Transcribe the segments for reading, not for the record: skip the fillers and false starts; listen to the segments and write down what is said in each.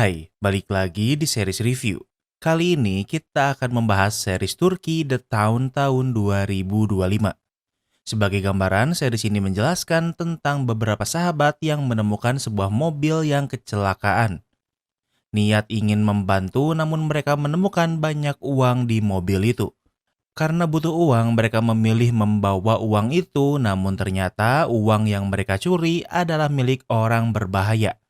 Hai, balik lagi di series review. Kali ini kita akan membahas series Turki The Town tahun 2025. Sebagai gambaran, series ini menjelaskan tentang beberapa sahabat yang menemukan sebuah mobil yang kecelakaan. Niat ingin membantu namun mereka menemukan banyak uang di mobil itu. Karena butuh uang, mereka memilih membawa uang itu, namun ternyata uang yang mereka curi adalah milik orang berbahaya.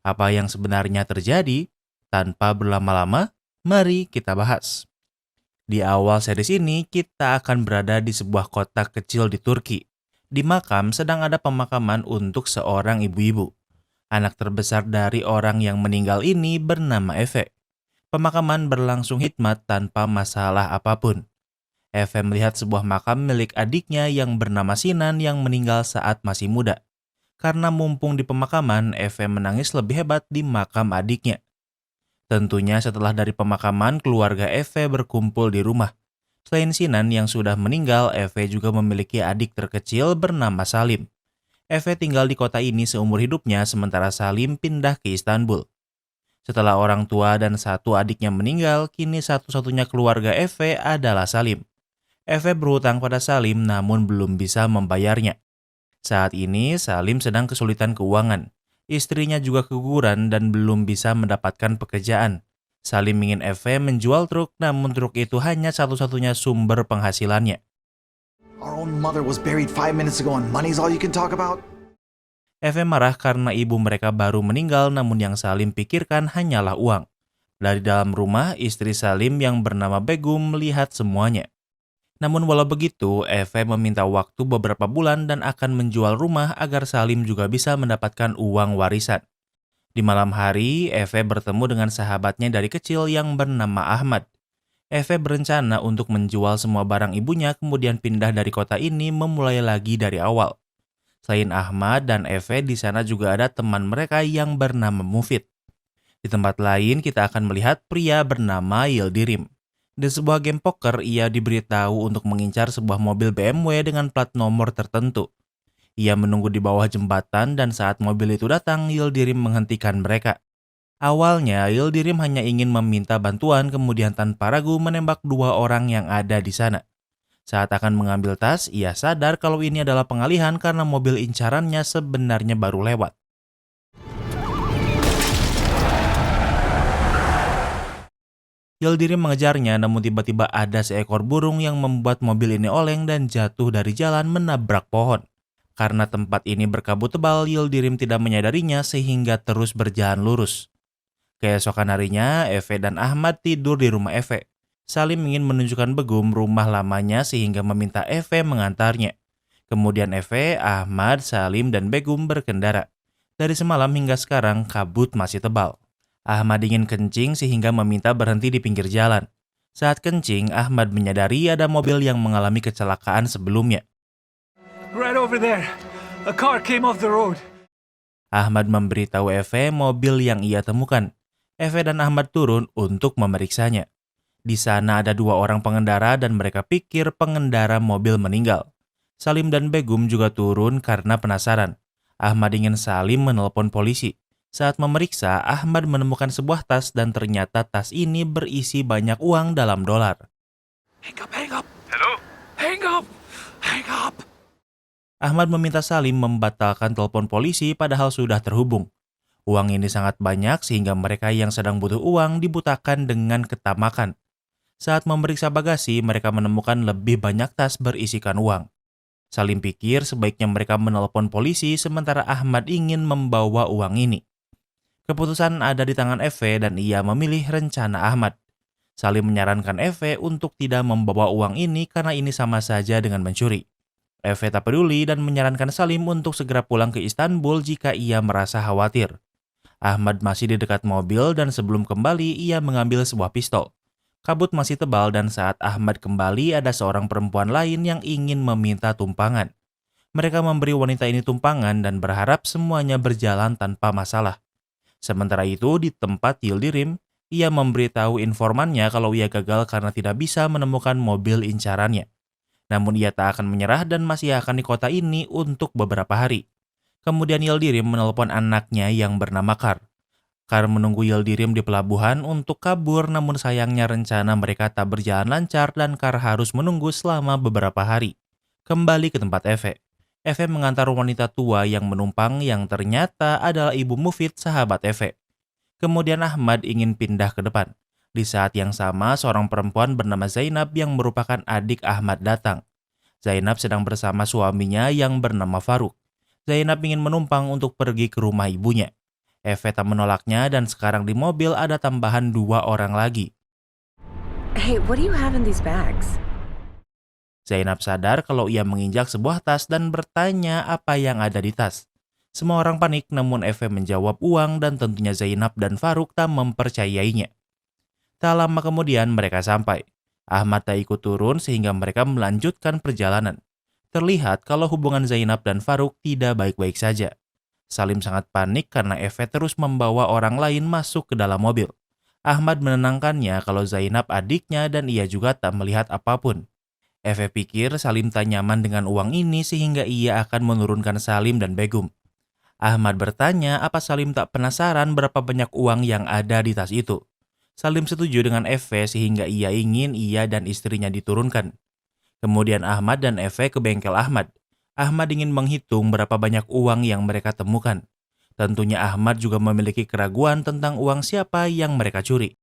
Apa yang sebenarnya terjadi? Tanpa berlama-lama, mari kita bahas. Di awal series ini, kita akan berada di sebuah kota kecil di Turki. Di makam sedang ada pemakaman untuk seorang ibu-ibu. Anak terbesar dari orang yang meninggal ini bernama Eve. Pemakaman berlangsung hikmat tanpa masalah apapun. Eve melihat sebuah makam milik adiknya yang bernama Sinan yang meninggal saat masih muda. Karena mumpung di pemakaman, Eve menangis lebih hebat di makam adiknya. Tentunya setelah dari pemakaman, keluarga Eve berkumpul di rumah. Selain Sinan yang sudah meninggal, Eve juga memiliki adik terkecil bernama Salim. Eve tinggal di kota ini seumur hidupnya sementara Salim pindah ke Istanbul. Setelah orang tua dan satu adiknya meninggal, kini satu-satunya keluarga Eve adalah Salim. Eve berhutang pada Salim namun belum bisa membayarnya. Saat ini, Salim sedang kesulitan keuangan. Istrinya juga keguguran dan belum bisa mendapatkan pekerjaan. Salim ingin Eve menjual truk, namun truk itu hanya satu-satunya sumber penghasilannya. Our own mother was buried 5 minutes ago and money's all you can talk about? Eve marah karena ibu mereka baru meninggal, namun yang Salim pikirkan hanyalah uang. Dari dalam rumah, istri Salim yang bernama Begum melihat semuanya. Namun walau begitu, Eve meminta waktu beberapa bulan dan akan menjual rumah agar Salim juga bisa mendapatkan uang warisan. Di malam hari, Eve bertemu dengan sahabatnya dari kecil yang bernama Ahmad. Eve berencana untuk menjual semua barang ibunya kemudian pindah dari kota ini memulai lagi dari awal. Selain Ahmad dan Eve, di sana juga ada teman mereka yang bernama Mufid. Di tempat lain, kita akan melihat pria bernama Yildirim. Di sebuah game poker, ia diberitahu untuk mengincar sebuah mobil BMW dengan plat nomor tertentu. Ia menunggu di bawah jembatan dan saat mobil itu datang, Yildirim menghentikan mereka. Awalnya, Yildirim hanya ingin meminta bantuan kemudian tanpa ragu menembak dua orang yang ada di sana. Saat akan mengambil tas, ia sadar kalau ini adalah pengalihan karena mobil incarannya sebenarnya baru lewat. Yildirim mengejarnya namun tiba-tiba ada seekor burung yang membuat mobil ini oleng dan jatuh dari jalan menabrak pohon. Karena tempat ini berkabut tebal, Yildirim tidak menyadarinya sehingga terus berjalan lurus. Keesokan harinya, Eve dan Ahmad tidur di rumah Eve. Salim ingin menunjukkan Begum rumah lamanya sehingga meminta Eve mengantarnya. Kemudian Eve, Ahmad, Salim, dan Begum berkendara. Dari semalam hingga sekarang, kabut masih tebal. Ahmad ingin kencing sehingga meminta berhenti di pinggir jalan. Saat kencing, Ahmad menyadari ada mobil yang mengalami kecelakaan sebelumnya. Right over there. A car came off the road. Ahmad memberitahu Eve mobil yang ia temukan. Eve dan Ahmad turun untuk memeriksanya. Di sana ada dua orang pengendara dan mereka pikir pengendara mobil meninggal. Salim dan Begum juga turun karena penasaran. Ahmad ingin Salim menelpon polisi. Saat memeriksa, Ahmad menemukan sebuah tas dan ternyata tas ini berisi banyak uang dalam dolar. Hang up, hang up. Hello? Hang up, hang up. Ahmad meminta Salim membatalkan telepon polisi padahal sudah terhubung. Uang ini sangat banyak sehingga mereka yang sedang butuh uang dibutakan dengan ketamakan. Saat memeriksa bagasi, mereka menemukan lebih banyak tas berisikan uang. Salim pikir sebaiknya mereka menelpon polisi sementara Ahmad ingin membawa uang ini. Keputusan ada di tangan Eve dan ia memilih rencana Ahmad. Salim menyarankan Eve untuk tidak membawa uang ini karena ini sama saja dengan mencuri. Eve tak peduli dan menyarankan Salim untuk segera pulang ke Istanbul jika ia merasa khawatir. Ahmad masih di dekat mobil dan sebelum kembali ia mengambil sebuah pistol. Kabut masih tebal dan saat Ahmad kembali ada seorang perempuan lain yang ingin meminta tumpangan. Mereka memberi wanita ini tumpangan dan berharap semuanya berjalan tanpa masalah. Sementara itu di tempat Yildirim, ia memberitahu informannya kalau ia gagal karena tidak bisa menemukan mobil incarannya. Namun ia tak akan menyerah dan masih akan di kota ini untuk beberapa hari. Kemudian Yildirim menelpon anaknya yang bernama Kar. Karena menunggu Yildirim di pelabuhan untuk kabur, namun sayangnya rencana mereka tak berjalan lancar dan Kar harus menunggu selama beberapa hari. Kembali ke tempat Eve. Eve mengantar wanita tua yang menumpang yang ternyata adalah ibu Mufid, sahabat Eve. Kemudian Ahmad ingin pindah ke depan. Di saat yang sama, seorang perempuan bernama Zainab yang merupakan adik Ahmad datang. Zainab sedang bersama suaminya yang bernama Faruk. Zainab ingin menumpang untuk pergi ke rumah ibunya. Eve tak menolaknya dan sekarang di mobil ada tambahan 2 orang lagi. Hey, what do you have in these bags? Zainab sadar kalau ia menginjak sebuah tas dan bertanya apa yang ada di tas. Semua orang panik, namun Eve menjawab uang dan tentunya Zainab dan Faruk tak mempercayainya. Tak lama kemudian mereka sampai. Ahmad tak ikut turun sehingga mereka melanjutkan perjalanan. Terlihat kalau hubungan Zainab dan Faruk tidak baik-baik saja. Salim sangat panik karena Eve terus membawa orang lain masuk ke dalam mobil. Ahmad menenangkannya kalau Zainab adiknya dan ia juga tak melihat apapun. Eve pikir Salim tak nyaman dengan uang ini sehingga ia akan menurunkan Salim dan Begum. Ahmad bertanya apa Salim tak penasaran berapa banyak uang yang ada di tas itu. Salim setuju dengan Eve sehingga ia ingin ia dan istrinya diturunkan. Kemudian Ahmad dan Eve ke bengkel Ahmad. Ahmad ingin menghitung berapa banyak uang yang mereka temukan. Tentunya Ahmad juga memiliki keraguan tentang uang siapa yang mereka curi.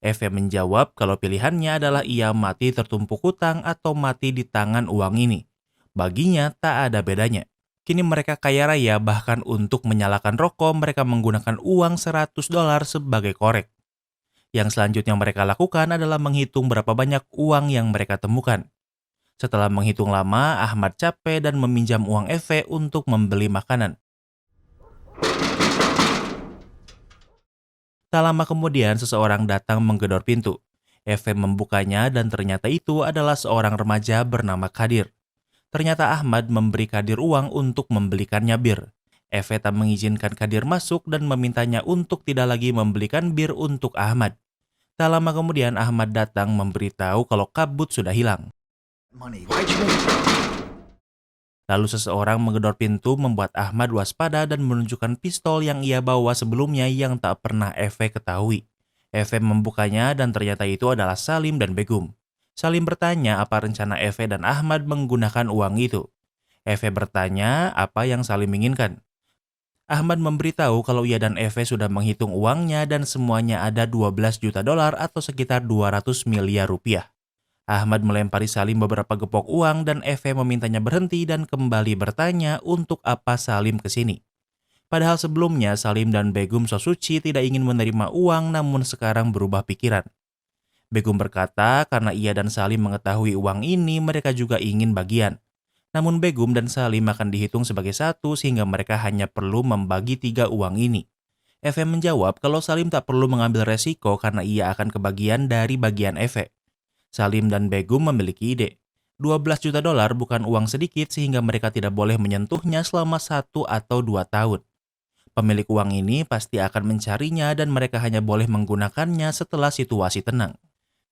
Eve menjawab kalau pilihannya adalah ia mati tertumpuk hutang atau mati di tangan uang ini. Baginya tak ada bedanya. Kini mereka kaya raya, bahkan untuk menyalakan rokok mereka menggunakan uang $100 sebagai korek. Yang selanjutnya mereka lakukan adalah menghitung berapa banyak uang yang mereka temukan. Setelah menghitung lama, Ahmad capek dan meminjam uang Eve untuk membeli makanan. Tak lama kemudian seseorang datang menggedor pintu. Eve membukanya dan ternyata itu adalah seorang remaja bernama Kadir. Ternyata Ahmad memberi Kadir uang untuk membelikannya bir. Eve tak mengizinkan Kadir masuk dan memintanya untuk tidak lagi membelikan bir untuk Ahmad. Tak lama kemudian Ahmad datang memberitahu kalau kabut sudah hilang. Money. Why'd you make... Lalu seseorang menggedor pintu membuat Ahmad waspada dan menunjukkan pistol yang ia bawa sebelumnya yang tak pernah Eve ketahui. Eve membukanya dan ternyata itu adalah Salim dan Begum. Salim bertanya apa rencana Eve dan Ahmad menggunakan uang itu. Eve bertanya apa yang Salim inginkan. Ahmad memberitahu kalau ia dan Eve sudah menghitung uangnya dan semuanya ada $12 juta atau sekitar 200 miliar rupiah. Ahmad melempari Salim beberapa gepok uang dan Eve memintanya berhenti dan kembali bertanya untuk apa Salim kesini. Padahal sebelumnya Salim dan Begum Sosuci tidak ingin menerima uang namun sekarang berubah pikiran. Begum berkata karena ia dan Salim mengetahui uang ini mereka juga ingin bagian. Namun Begum dan Salim akan dihitung sebagai satu sehingga mereka hanya perlu membagi 3 uang ini. Eve menjawab kalau Salim tak perlu mengambil resiko karena ia akan kebagian dari bagian Eve. Salim dan Begum memiliki ide. $12 juta bukan uang sedikit sehingga mereka tidak boleh menyentuhnya selama 1 atau 2 tahun. Pemilik uang ini pasti akan mencarinya dan mereka hanya boleh menggunakannya setelah situasi tenang.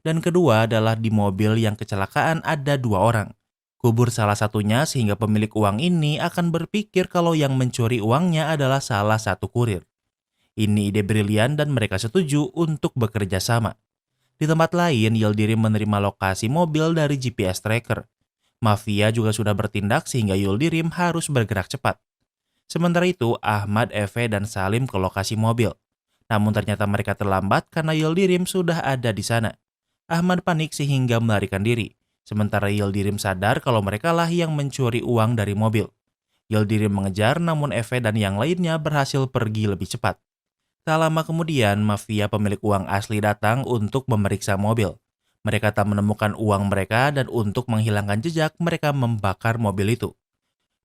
Dan kedua adalah di mobil yang kecelakaan ada 2 orang. Kubur salah satunya sehingga pemilik uang ini akan berpikir kalau yang mencuri uangnya adalah salah satu kurir. Ini ide brilian dan mereka setuju untuk bekerja sama. Di tempat lain, Yildirim menerima lokasi mobil dari GPS tracker. Mafia juga sudah bertindak sehingga Yildirim harus bergerak cepat. Sementara itu, Ahmad, Eve, dan Salim ke lokasi mobil. Namun ternyata mereka terlambat karena Yildirim sudah ada di sana. Ahmad panik sehingga melarikan diri. Sementara Yildirim sadar kalau merekalah yang mencuri uang dari mobil. Yildirim mengejar namun Eve dan yang lainnya berhasil pergi lebih cepat. Tak lama kemudian, mafia pemilik uang asli datang untuk memeriksa mobil. Mereka tak menemukan uang mereka dan untuk menghilangkan jejak, mereka membakar mobil itu.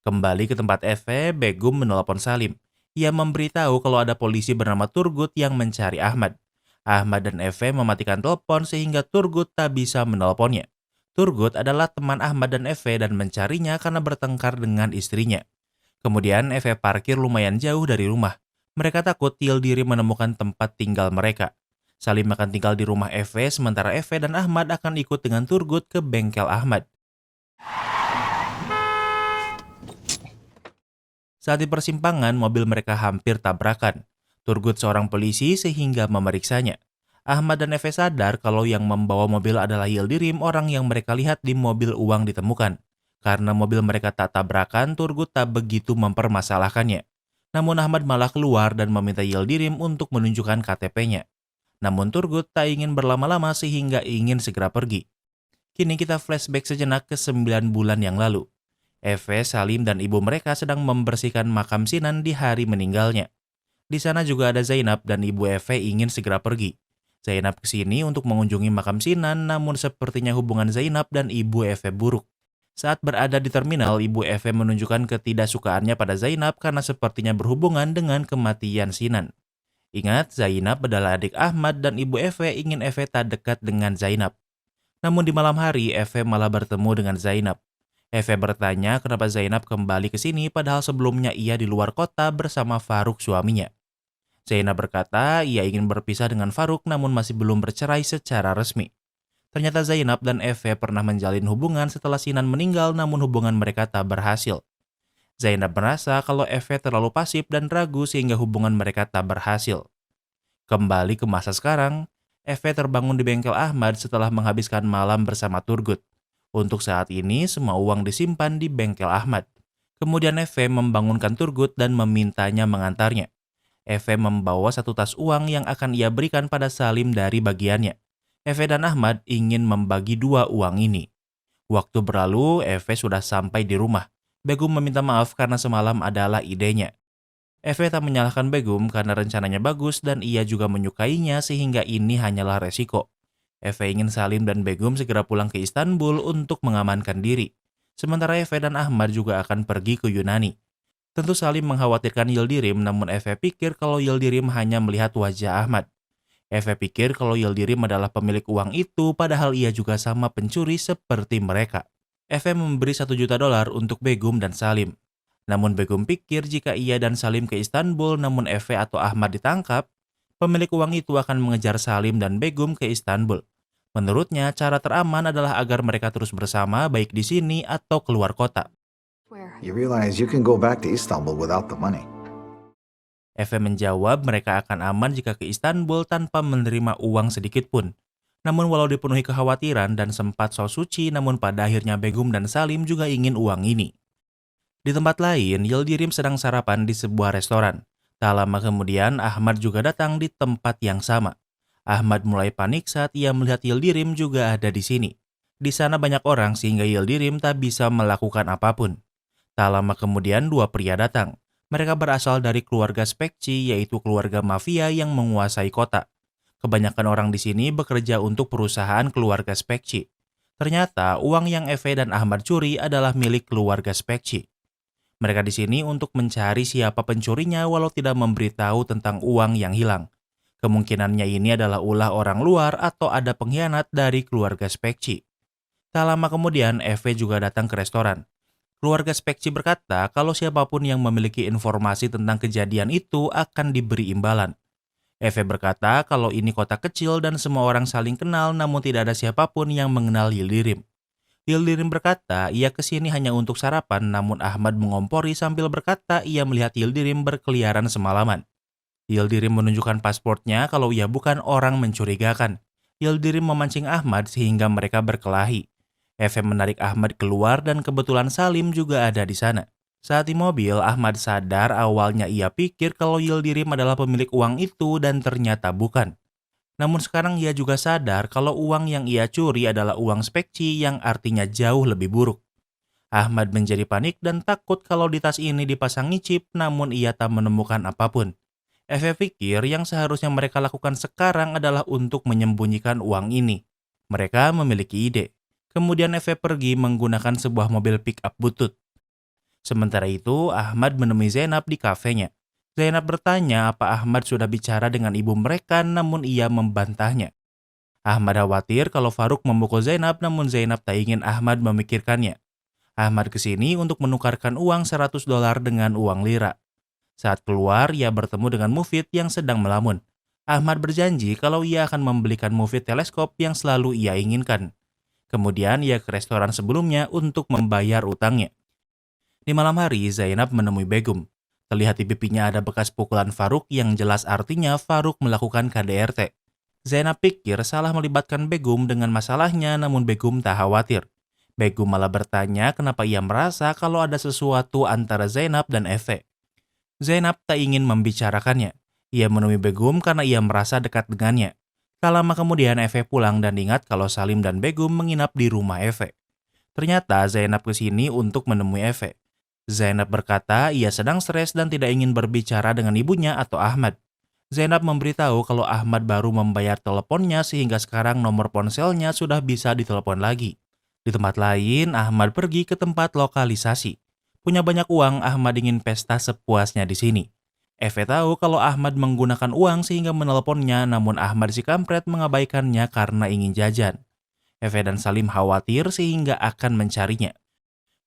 Kembali ke tempat Eve, Begum menelpon Salim. Ia memberitahu kalau ada polisi bernama Turgut yang mencari Ahmad. Ahmad dan Eve mematikan telepon sehingga Turgut tak bisa menelponnya. Turgut adalah teman Ahmad dan Eve dan mencarinya karena bertengkar dengan istrinya. Kemudian Eve parkir lumayan jauh dari rumah. Mereka takut Yildirim menemukan tempat tinggal mereka. Salim akan tinggal di rumah Eve, sementara Eve dan Ahmad akan ikut dengan Turgut ke bengkel Ahmad. Saat di persimpangan, mobil mereka hampir tabrakan. Turgut seorang polisi sehingga memeriksanya. Ahmad dan Efe sadar kalau yang membawa mobil adalah Yildirim, orang yang mereka lihat di mobil uang ditemukan. Karena mobil mereka tak tabrakan, Turgut tak begitu mempermasalahkannya. Namun Ahmad malah keluar dan meminta Yildirim untuk menunjukkan KTP-nya. Namun Turgut tak ingin berlama-lama sehingga ingin segera pergi. Kini kita flashback sejenak ke 9 bulan yang lalu. Efe, Salim, dan ibu mereka sedang membersihkan makam Sinan di hari meninggalnya. Di sana juga ada Zainab dan ibu Efe ingin segera pergi. Zainab kesini untuk mengunjungi makam Sinan, namun sepertinya hubungan Zainab dan ibu Efe buruk. Saat berada di terminal, ibu Efe menunjukkan ketidaksukaannya pada Zainab karena sepertinya berhubungan dengan kematian Sinan. Ingat, Zainab adalah adik Ahmad dan ibu Efe ingin Efe tak dekat dengan Zainab. Namun di malam hari, Efe malah bertemu dengan Zainab. Efe bertanya kenapa Zainab kembali ke sini padahal sebelumnya ia di luar kota bersama Faruk suaminya. Zainab berkata ia ingin berpisah dengan Faruk namun masih belum bercerai secara resmi. Ternyata Zainab dan Efe pernah menjalin hubungan setelah Sinan meninggal namun hubungan mereka tak berhasil. Zainab merasa kalau Efe terlalu pasif dan ragu sehingga hubungan mereka tak berhasil. Kembali ke masa sekarang, Efe terbangun di bengkel Ahmad setelah menghabiskan malam bersama Turgut. Untuk saat ini, semua uang disimpan di bengkel Ahmad. Kemudian Efe membangunkan Turgut dan memintanya mengantarnya. Efe membawa satu tas uang yang akan ia berikan pada Salim dari bagiannya. Efe dan Ahmad ingin membagi dua uang ini. Waktu berlalu, Efe sudah sampai di rumah. Begum meminta maaf karena semalam adalah idenya. Efe tak menyalahkan Begum karena rencananya bagus dan ia juga menyukainya sehingga ini hanyalah resiko. Efe ingin Salim dan Begum segera pulang ke Istanbul untuk mengamankan diri. Sementara Efe dan Ahmad juga akan pergi ke Yunani. Tentu Salim mengkhawatirkan Yildirim namun Efe pikir kalau Yildirim hanya melihat wajah Ahmad. Efe pikir kalau Yildirim adalah pemilik uang itu padahal ia juga sama pencuri seperti mereka. Efe memberi $1 juta untuk Begum dan Salim. Namun Begum pikir jika ia dan Salim ke Istanbul namun Efe atau Ahmad ditangkap, pemilik uang itu akan mengejar Salim dan Begum ke Istanbul. Menurutnya, cara teraman adalah agar mereka terus bersama baik di sini atau keluar kota. You realize you can go back to Istanbul without the money. Efe menjawab mereka akan aman jika ke Istanbul tanpa menerima uang sedikit pun. Namun walau dipenuhi kekhawatiran dan sempat so suci, namun pada akhirnya Begum dan Salim juga ingin uang ini. Di tempat lain, Yildirim sedang sarapan di sebuah restoran. Tak lama kemudian, Ahmad juga datang di tempat yang sama. Ahmad mulai panik saat ia melihat Yildirim juga ada di sini. Di sana banyak orang sehingga Yildirim tak bisa melakukan apapun. Tak lama kemudian, dua pria datang. Mereka berasal dari keluarga Spekci, yaitu keluarga mafia yang menguasai kota. Kebanyakan orang di sini bekerja untuk perusahaan keluarga Spekci. Ternyata, uang yang Efe dan Ahmad curi adalah milik keluarga Spekci. Mereka di sini untuk mencari siapa pencurinya walau tidak memberitahu tentang uang yang hilang. Kemungkinannya ini adalah ulah orang luar atau ada pengkhianat dari keluarga Spekci. Tak lama kemudian, Efe juga datang ke restoran. Keluarga Spekci berkata kalau siapapun yang memiliki informasi tentang kejadian itu akan diberi imbalan. Efe berkata kalau ini kota kecil dan semua orang saling kenal namun tidak ada siapapun yang mengenal Yildirim. Yildirim berkata ia kesini hanya untuk sarapan namun Ahmad mengompori sambil berkata ia melihat Yildirim berkeliaran semalaman. Yildirim menunjukkan pasportnya kalau ia bukan orang mencurigakan. Yildirim memancing Ahmad sehingga mereka berkelahi. Efe menarik Ahmad keluar dan kebetulan Salim juga ada di sana. Saat di mobil, Ahmad sadar awalnya ia pikir kalau Yildirim adalah pemilik uang itu dan ternyata bukan. Namun sekarang ia juga sadar kalau uang yang ia curi adalah uang Spekci yang artinya jauh lebih buruk. Ahmad menjadi panik dan takut kalau di tas ini dipasangi chip namun ia tak menemukan apapun. Efe pikir yang seharusnya mereka lakukan sekarang adalah untuk menyembunyikan uang ini. Mereka memiliki ide. Kemudian Efe pergi menggunakan sebuah mobil pick-up butut. Sementara itu, Ahmad menemui Zainab di kafenya. Zainab bertanya apa Ahmad sudah bicara dengan ibu mereka namun ia membantahnya. Ahmad khawatir kalau Faruk memukul Zainab namun Zainab tak ingin Ahmad memikirkannya. Ahmad kesini untuk menukarkan uang $100 dengan uang lira. Saat keluar, ia bertemu dengan Mufid yang sedang melamun. Ahmad berjanji kalau ia akan membelikan Mufid teleskop yang selalu ia inginkan. Kemudian ia ke restoran sebelumnya untuk membayar utangnya. Di malam hari, Zainab menemui Begum. Terlihat di pipinya ada bekas pukulan Faruk yang jelas artinya Faruk melakukan KDRT. Zainab pikir salah melibatkan Begum dengan masalahnya, namun Begum tak khawatir. Begum malah bertanya kenapa ia merasa kalau ada sesuatu antara Zainab dan Eve. Zainab tak ingin membicarakannya. Ia menemui Begum karena ia merasa dekat dengannya. Tak lama kemudian Eve pulang dan ingat kalau Salim dan Begum menginap di rumah Eve. Ternyata Zainab kesini untuk menemui Eve. Zainab berkata ia sedang stres dan tidak ingin berbicara dengan ibunya atau Ahmad. Zainab memberitahu kalau Ahmad baru membayar teleponnya sehingga sekarang nomor ponselnya sudah bisa ditelepon lagi. Di tempat lain, Ahmad pergi ke tempat lokalisasi. Punya banyak uang, Ahmad ingin pesta sepuasnya di sini. Eve tahu kalau Ahmad menggunakan uang sehingga menelponnya, namun Ahmad si kampret mengabaikannya karena ingin jajan. Eve dan Salim khawatir sehingga akan mencarinya.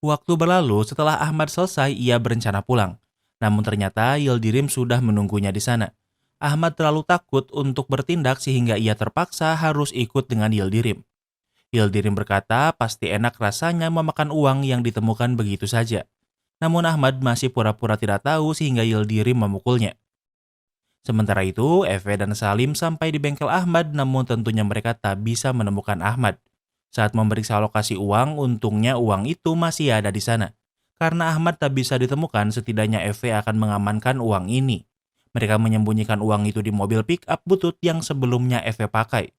Waktu berlalu, setelah Ahmad selesai, ia berencana pulang. Namun ternyata Yildirim sudah menunggunya di sana. Ahmad terlalu takut untuk bertindak sehingga ia terpaksa harus ikut dengan Yildirim. Yildirim berkata pasti enak rasanya memakan uang yang ditemukan begitu saja. Namun Ahmad masih pura-pura tidak tahu sehingga Yildirim memukulnya. Sementara itu, Eve dan Salim sampai di bengkel Ahmad, namun tentunya mereka tak bisa menemukan Ahmad. Saat memeriksa lokasi uang, untungnya uang itu masih ada di sana. Karena Ahmad tak bisa ditemukan, setidaknya Eve akan mengamankan uang ini. Mereka menyembunyikan uang itu di mobil pick-up butut yang sebelumnya Eve pakai.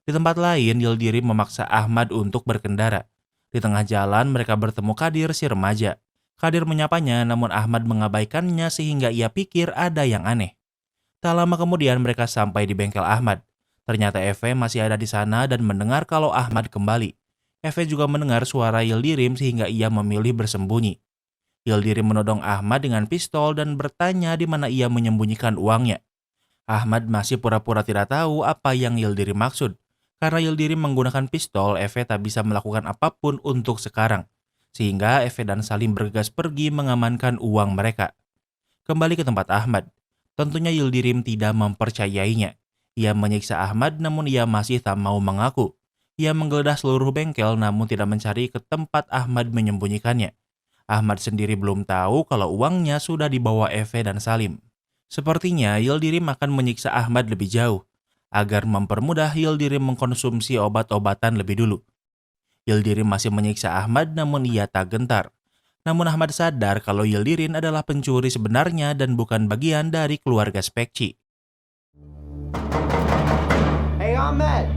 Di tempat lain, Yildirim memaksa Ahmad untuk berkendara. Di tengah jalan, mereka bertemu Kadir si remaja. Kadir menyapanya, namun Ahmad mengabaikannya sehingga ia pikir ada yang aneh. Tak lama kemudian mereka sampai di bengkel Ahmad. Ternyata Eve masih ada di sana dan mendengar kalau Ahmad kembali. Eve juga mendengar suara Yildirim sehingga ia memilih bersembunyi. Yildirim menodong Ahmad dengan pistol dan bertanya di mana ia menyembunyikan uangnya. Ahmad masih pura-pura tidak tahu apa yang Yildirim maksud. Karena Yildirim menggunakan pistol, Eve tak bisa melakukan apapun untuk sekarang. Sehingga Eve dan Salim bergegas pergi mengamankan uang mereka. Kembali ke tempat Ahmad. Tentunya Yildirim tidak mempercayainya. Ia menyiksa Ahmad namun ia masih tak mau mengaku. Ia menggeledah seluruh bengkel namun tidak mencari ke tempat Ahmad menyembunyikannya. Ahmad sendiri belum tahu kalau uangnya sudah dibawa Eve dan Salim. Sepertinya Yildirim akan menyiksa Ahmad lebih jauh. Agar mempermudah, Yildirim mengkonsumsi obat-obatan lebih dulu. Yildirim masih menyiksa Ahmad namun ia tak gentar. Namun Ahmad sadar kalau Yildirim adalah pencuri sebenarnya dan bukan bagian dari keluarga Spekci. Hey, Ahmed!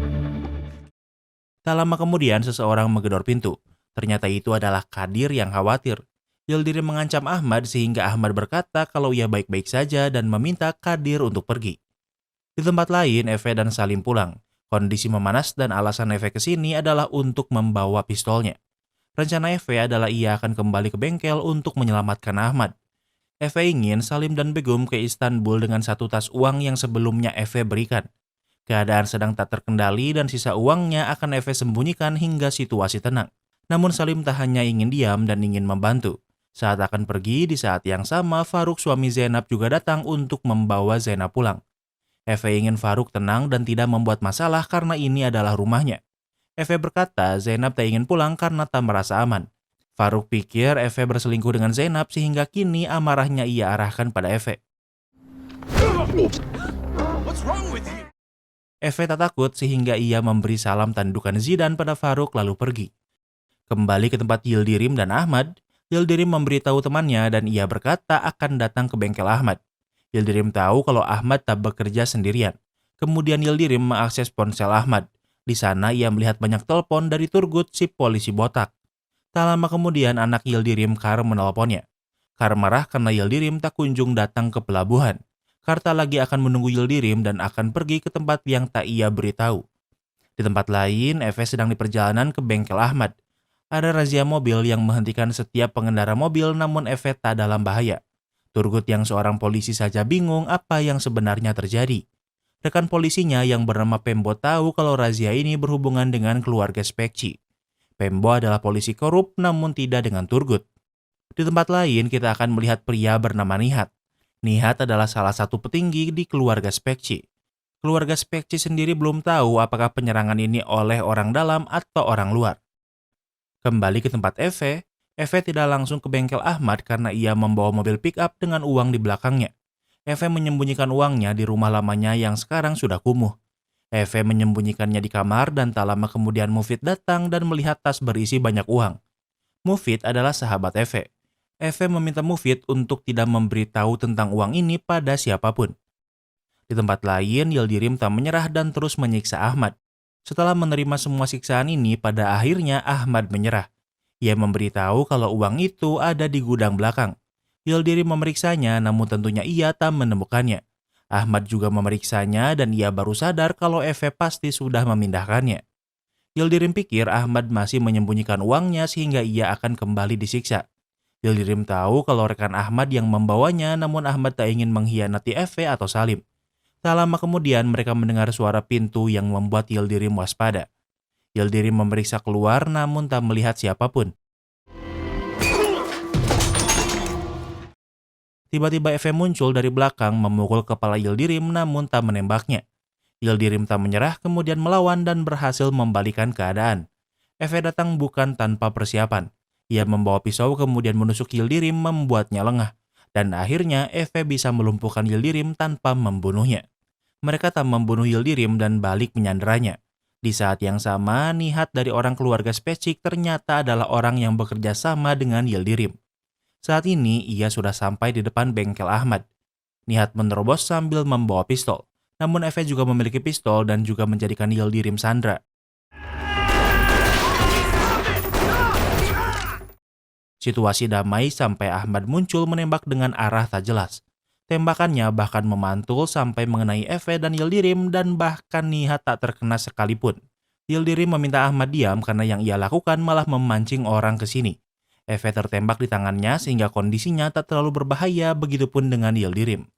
Tak lama kemudian seseorang menggedor pintu. Ternyata itu adalah Kadir yang khawatir. Yildirim mengancam Ahmad sehingga Ahmad berkata kalau ia baik-baik saja dan meminta Kadir untuk pergi. Di tempat lain, Eve dan Salim pulang. Kondisi memanas dan alasan Eve kesini adalah untuk membawa pistolnya. Rencana Eve adalah ia akan kembali ke bengkel untuk menyelamatkan Ahmad. Eve ingin Salim dan Begum ke Istanbul dengan satu tas uang yang sebelumnya Eve berikan. Keadaan sedang tak terkendali dan sisa uangnya akan Eve sembunyikan hingga situasi tenang. Namun Salim tak hanya ingin diam dan ingin membantu. Saat akan pergi, di saat yang sama Faruk suami Zainab juga datang untuk membawa Zainab pulang. Eve ingin Faruk tenang dan tidak membuat masalah karena ini adalah rumahnya. Eve berkata Zainab tak ingin pulang karena tak merasa aman. Faruk pikir Eve berselingkuh dengan Zainab sehingga kini amarahnya ia arahkan pada Eve. What's wrong with you? Eve tak takut sehingga ia memberi salam tandukan Zidan pada Faruk lalu pergi. Kembali ke tempat Yildirim dan Ahmad, Yildirim memberitahu temannya dan ia berkata akan datang ke bengkel Ahmad. Yildirim tahu kalau Ahmad tak bekerja sendirian. Kemudian Yildirim mengakses ponsel Ahmad. Di sana ia melihat banyak telepon dari Turgut si polisi botak. Tak lama kemudian anak Yildirim Kar menelponnya. Kar marah karena Yildirim tak kunjung datang ke pelabuhan. Kar tak lagi akan menunggu Yildirim dan akan pergi ke tempat yang tak ia beritahu. Di tempat lain, Eve sedang di perjalanan ke bengkel Ahmad. Ada razia mobil yang menghentikan setiap pengendara mobil namun Eve tak dalam bahaya. Turgut yang seorang polisi saja bingung apa yang sebenarnya terjadi. Rekan polisinya yang bernama Pembo tahu kalau razia ini berhubungan dengan keluarga Spekci. Pembo adalah polisi korup namun tidak dengan Turgut. Di tempat lain kita akan melihat pria bernama Nihat. Nihat adalah salah satu petinggi di keluarga Spekci. Keluarga Spekci sendiri belum tahu apakah penyerangan ini oleh orang dalam atau orang luar. Kembali ke tempat Eve, Eve tidak langsung ke bengkel Ahmad karena ia membawa mobil pick-up dengan uang di belakangnya. Eve menyembunyikan uangnya di rumah lamanya yang sekarang sudah kumuh. Eve menyembunyikannya di kamar dan tak lama kemudian Mufid datang dan melihat tas berisi banyak uang. Mufid adalah sahabat Eve. Eve meminta Mufid untuk tidak memberitahu tentang uang ini pada siapapun. Di tempat lain, Yildirim tak menyerah dan terus menyiksa Ahmad. Setelah menerima semua siksaan ini, pada akhirnya Ahmad menyerah. Ia memberitahu kalau uang itu ada di gudang belakang. Yildirim memeriksanya, namun tentunya ia tak menemukannya. Ahmad juga memeriksanya dan ia baru sadar kalau Eve pasti sudah memindahkannya. Yildirim pikir Ahmad masih menyembunyikan uangnya sehingga ia akan kembali disiksa. Yildirim tahu kalau rekan Ahmad yang membawanya, namun Ahmad tak ingin mengkhianati Eve atau Salim. Tak lama kemudian mereka mendengar suara pintu yang membuat Yildirim waspada. Yildirim memeriksa keluar namun tak melihat siapapun. Tiba-tiba Eve muncul dari belakang memukul kepala Yildirim namun tak menembaknya. Yildirim tak menyerah kemudian melawan dan berhasil membalikan keadaan. Eve datang bukan tanpa persiapan. Ia membawa pisau kemudian menusuk Yildirim membuatnya lengah. Dan akhirnya Eve bisa melumpuhkan Yildirim tanpa membunuhnya. Mereka tak membunuh Yildirim dan balik menyanderanya. Di saat yang sama, Nihat dari orang keluarga Spacek ternyata adalah orang yang bekerja sama dengan Yildirim. Saat ini, ia sudah sampai di depan bengkel Ahmad. Nihat menerobos sambil membawa pistol. Namun Eve juga memiliki pistol dan juga menjadikan Yildirim sandra. Situasi damai sampai Ahmad muncul menembak dengan arah tak jelas. Tembakannya bahkan memantul sampai mengenai Eve dan Yildirim dan bahkan Nihat tak terkena sekalipun. Yildirim meminta Ahmad diam karena yang ia lakukan malah memancing orang ke sini. Eve tertembak di tangannya sehingga kondisinya tak terlalu berbahaya, begitupun dengan Yildirim.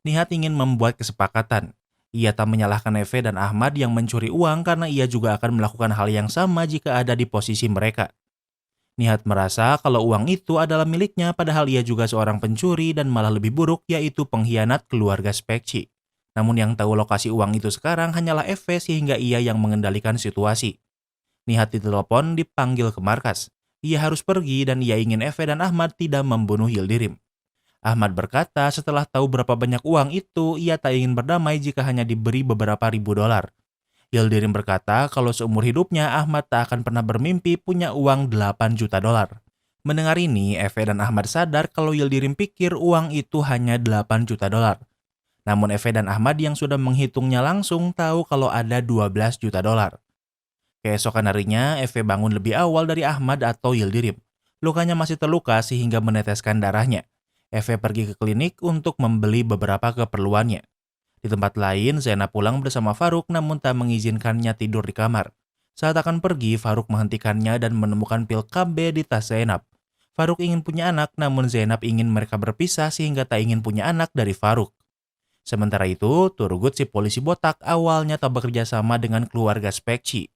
Nihat ingin membuat kesepakatan. Ia tak menyalahkan Eve dan Ahmad yang mencuri uang karena ia juga akan melakukan hal yang sama jika ada di posisi mereka. Nihat merasa kalau uang itu adalah miliknya padahal ia juga seorang pencuri dan malah lebih buruk yaitu pengkhianat keluarga Spacek. Namun yang tahu lokasi uang itu sekarang hanyalah Eve sehingga ia yang mengendalikan situasi. Nihat ditelepon dipanggil ke markas. Ia harus pergi dan ia ingin Eve dan Ahmad tidak membunuh Yildirim. Ahmad berkata setelah tahu berapa banyak uang itu ia tak ingin berdamai jika hanya diberi beberapa ribu dolar. Yildirim berkata kalau seumur hidupnya Ahmad tak akan pernah bermimpi punya uang 8 juta dolar. Mendengar ini, Eve dan Ahmad sadar kalau Yildirim pikir uang itu hanya 8 juta dolar. Namun Eve dan Ahmad yang sudah menghitungnya langsung tahu kalau ada 12 juta dolar. Keesokan harinya, Eve bangun lebih awal dari Ahmad atau Yildirim. Lukanya masih terluka sehingga meneteskan darahnya. Eve pergi ke klinik untuk membeli beberapa keperluannya. Di tempat lain, Zainab pulang bersama Faruk namun tak mengizinkannya tidur di kamar. Saat akan pergi, Faruk menghentikannya dan menemukan pil KB di tas Zainab. Faruk ingin punya anak namun Zainab ingin mereka berpisah sehingga tak ingin punya anak dari Faruk. Sementara itu, Turgut si polisi botak awalnya tak bekerja sama dengan keluarga Spacek.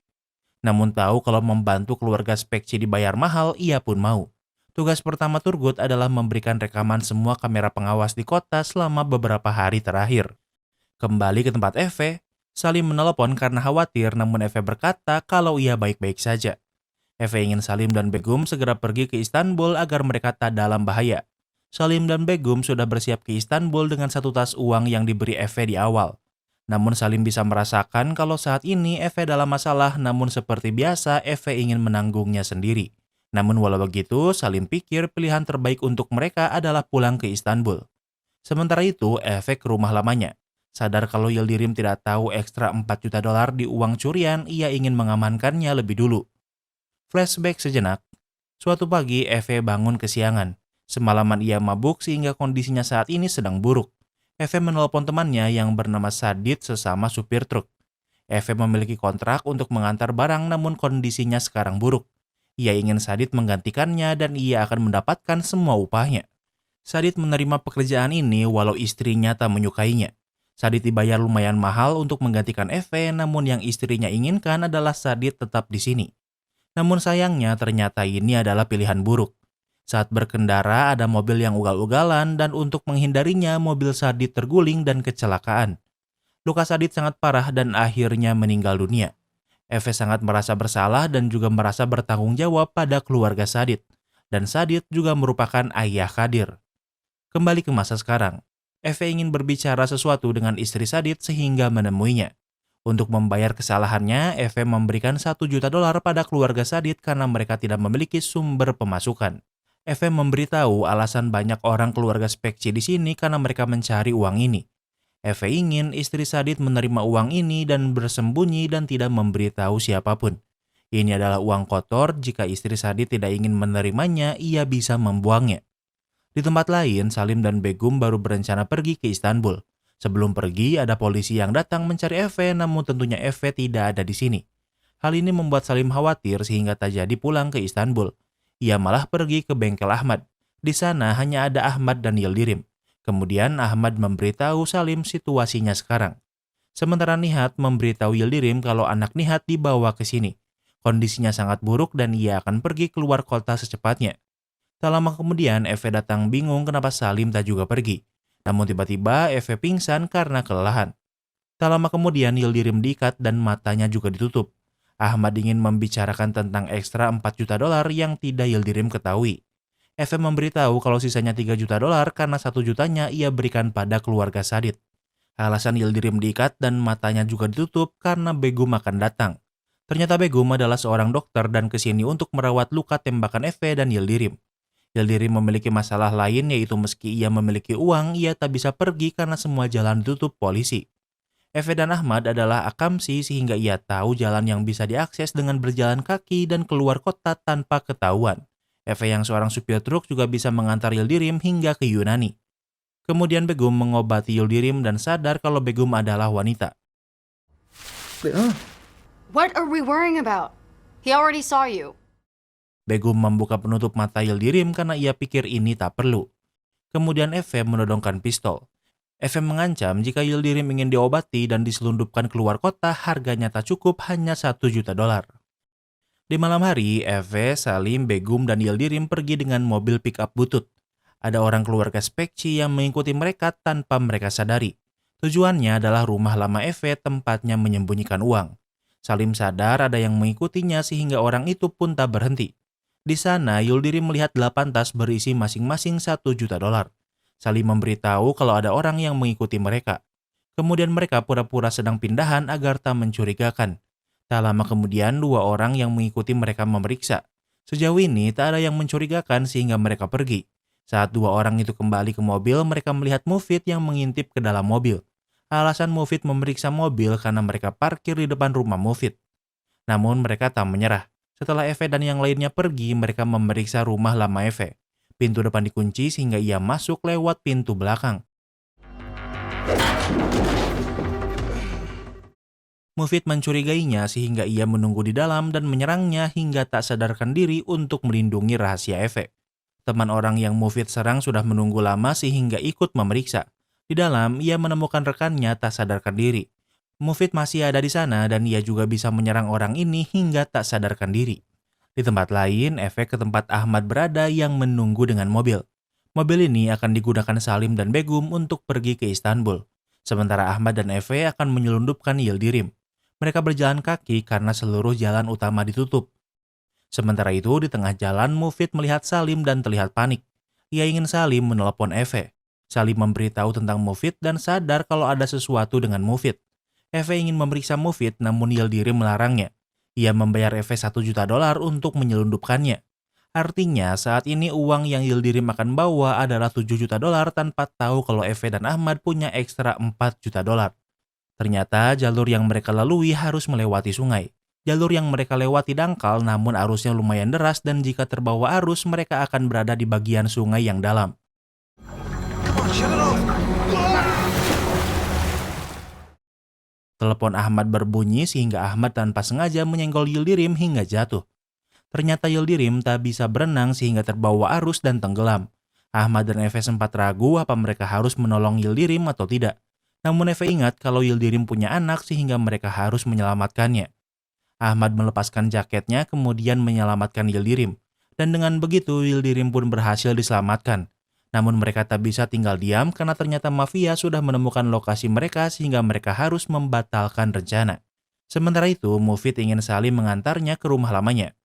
Namun tahu kalau membantu keluarga Spacek dibayar mahal, ia pun mau. Tugas pertama Turgut adalah memberikan rekaman semua kamera pengawas di kota selama beberapa hari terakhir. Kembali ke tempat Eve, Salim menelepon karena khawatir namun Eve berkata kalau ia baik-baik saja. Eve ingin Salim dan Begum segera pergi ke Istanbul agar mereka tak dalam bahaya. Salim dan Begum sudah bersiap ke Istanbul dengan satu tas uang yang diberi Eve di awal. Namun Salim bisa merasakan kalau saat ini Eve dalam masalah namun seperti biasa Eve ingin menanggungnya sendiri. Namun walau begitu, Salim pikir pilihan terbaik untuk mereka adalah pulang ke Istanbul. Sementara itu, Eve ke rumah lamanya. Sadar kalau Yildirim tidak tahu ekstra 4 juta dolar di uang curian, ia ingin mengamankannya lebih dulu. Flashback sejenak. Suatu pagi, Eve bangun kesiangan. Semalaman ia mabuk sehingga kondisinya saat ini sedang buruk. Eve menelpon temannya yang bernama Sadit sesama supir truk. Eve memiliki kontrak untuk mengantar barang namun kondisinya sekarang buruk. Ia ingin Sadit menggantikannya dan ia akan mendapatkan semua upahnya. Sadit menerima pekerjaan ini walau istrinya tak menyukainya. Sadit dibayar lumayan mahal untuk menggantikan Eve, namun yang istrinya inginkan adalah Sadit tetap di sini. Namun sayangnya ternyata ini adalah pilihan buruk. Saat berkendara ada mobil yang ugal-ugalan dan untuk menghindarinya mobil Sadit terguling dan kecelakaan. Luka Sadit sangat parah dan akhirnya meninggal dunia. Eve sangat merasa bersalah dan juga merasa bertanggung jawab pada keluarga Sadit. dan Sadit juga merupakan ayah Kadir. Kembali ke masa sekarang, Eve ingin berbicara sesuatu dengan istri Sadit sehingga menemuinya. Untuk membayar kesalahannya, Eve memberikan $1 juta pada keluarga Sadit karena mereka tidak memiliki sumber pemasukan. Eve memberitahu alasan banyak orang keluarga Spekci di sini karena mereka mencari uang ini. Eve ingin istri Sadit menerima uang ini dan bersembunyi dan tidak memberitahu siapapun. Ini adalah uang kotor, jika istri Sadit tidak ingin menerimanya, ia bisa membuangnya. Di tempat lain, Salim dan Begum baru berencana pergi ke Istanbul. Sebelum pergi, ada polisi yang datang mencari Eve, namun tentunya Eve tidak ada di sini. Hal ini membuat Salim khawatir sehingga tak jadi pulang ke Istanbul. Ia malah pergi ke bengkel Ahmad. Di sana hanya ada Ahmad dan Yildirim. Kemudian Ahmad memberitahu Salim situasinya sekarang. Sementara Nihat memberitahu Yildirim kalau anak Nihat dibawa ke sini. Kondisinya sangat buruk dan ia akan pergi keluar kota secepatnya. Tak lama kemudian Eve datang bingung kenapa Salim tak juga pergi. Namun tiba-tiba Eve pingsan karena kelelahan. Tak lama kemudian Yildirim diikat dan matanya juga ditutup. Ahmad ingin membicarakan tentang ekstra $4 juta yang tidak Yildirim ketahui. Eve memberitahu kalau sisanya $3 juta karena $1 jutanya ia berikan pada keluarga Sadit. Alasan Yildirim diikat dan matanya juga ditutup karena Begum akan datang. Ternyata Begum adalah seorang dokter dan kesini untuk merawat luka tembakan Eve dan Yildirim. Yildirim memiliki masalah lain, yaitu meski ia memiliki uang, ia tak bisa pergi karena semua jalan ditutup polisi. Eve dan Ahmad adalah akamsi sehingga ia tahu jalan yang bisa diakses dengan berjalan kaki dan keluar kota tanpa ketahuan. Eve yang seorang supir truk juga bisa mengantar Yildirim hingga ke Yunani. Kemudian Begum mengobati Yildirim dan sadar kalau Begum adalah wanita. What are we worrying about? He already saw you. Begum membuka penutup mata Yildirim karena ia pikir ini tak perlu. Kemudian Eve menodongkan pistol. Eve mengancam jika Yildirim ingin diobati dan diselundupkan keluar kota, harganya tak cukup, hanya $1 juta. Di malam hari, Eve, Salim, Begum, dan Yildirim pergi dengan mobil pick-up butut. Ada orang keluarga Spekci yang mengikuti mereka tanpa mereka sadari. Tujuannya adalah rumah lama Eve, tempatnya menyembunyikan uang. Salim sadar ada yang mengikutinya sehingga orang itu pun tak berhenti. Di sana, Yildirim melihat 8 tas berisi masing-masing $1 juta. Salim memberitahu kalau ada orang yang mengikuti mereka. Kemudian mereka pura-pura sedang pindahan agar tak mencurigakan. Tak lama kemudian 2 orang yang mengikuti mereka memeriksa. Sejauh ini tak ada yang mencurigakan sehingga mereka pergi. Saat 2 orang itu kembali ke mobil, mereka melihat Mufid yang mengintip ke dalam mobil. Alasan Mufid memeriksa mobil karena mereka parkir di depan rumah Mufid. Namun mereka tak menyerah. Setelah Eve dan yang lainnya pergi, mereka memeriksa rumah lama Eve. Pintu depan dikunci sehingga ia masuk lewat pintu belakang. Mufid mencurigainya sehingga ia menunggu di dalam dan menyerangnya hingga tak sadarkan diri untuk melindungi rahasia Eve. Teman orang yang Mufid serang sudah menunggu lama sehingga ikut memeriksa. Di dalam, ia menemukan rekannya tak sadarkan diri. Mufid masih ada di sana dan ia juga bisa menyerang orang ini hingga tak sadarkan diri. Di tempat lain, Eve ke tempat Ahmad berada yang menunggu dengan mobil. Mobil ini akan digunakan Salim dan Begum untuk pergi ke Istanbul. Sementara Ahmad dan Eve akan menyelundupkan Yildirim. Mereka berjalan kaki karena seluruh jalan utama ditutup. Sementara itu, di tengah jalan, Mufid melihat Salim dan terlihat panik. Ia ingin Salim menelepon Eve. Salim memberitahu tentang Mufid dan sadar kalau ada sesuatu dengan Mufid. Eve ingin memeriksa Mufid, namun Yildirim melarangnya. Ia membayar Eve $1 juta untuk menyelundupkannya. Artinya, saat ini uang yang Yildirim akan bawa adalah $7 juta tanpa tahu kalau Eve dan Ahmad punya ekstra $4 juta. Ternyata jalur yang mereka lalui harus melewati sungai. Jalur yang mereka lewati dangkal namun arusnya lumayan deras dan jika terbawa arus mereka akan berada di bagian sungai yang dalam. Telepon Ahmad berbunyi sehingga Ahmad tanpa sengaja menyenggol Yildirim hingga jatuh. Ternyata Yildirim tak bisa berenang sehingga terbawa arus dan tenggelam. Ahmad dan Eve sempat ragu apa mereka harus menolong Yildirim atau tidak. Namun Eve ingat kalau Yildirim punya anak sehingga mereka harus menyelamatkannya. Ahmad melepaskan jaketnya kemudian menyelamatkan Yildirim. Dan dengan begitu Yildirim pun berhasil diselamatkan. Namun mereka tak bisa tinggal diam karena ternyata mafia sudah menemukan lokasi mereka sehingga mereka harus membatalkan rencana. Sementara itu Mufid ingin Salim mengantarnya ke rumah lamanya.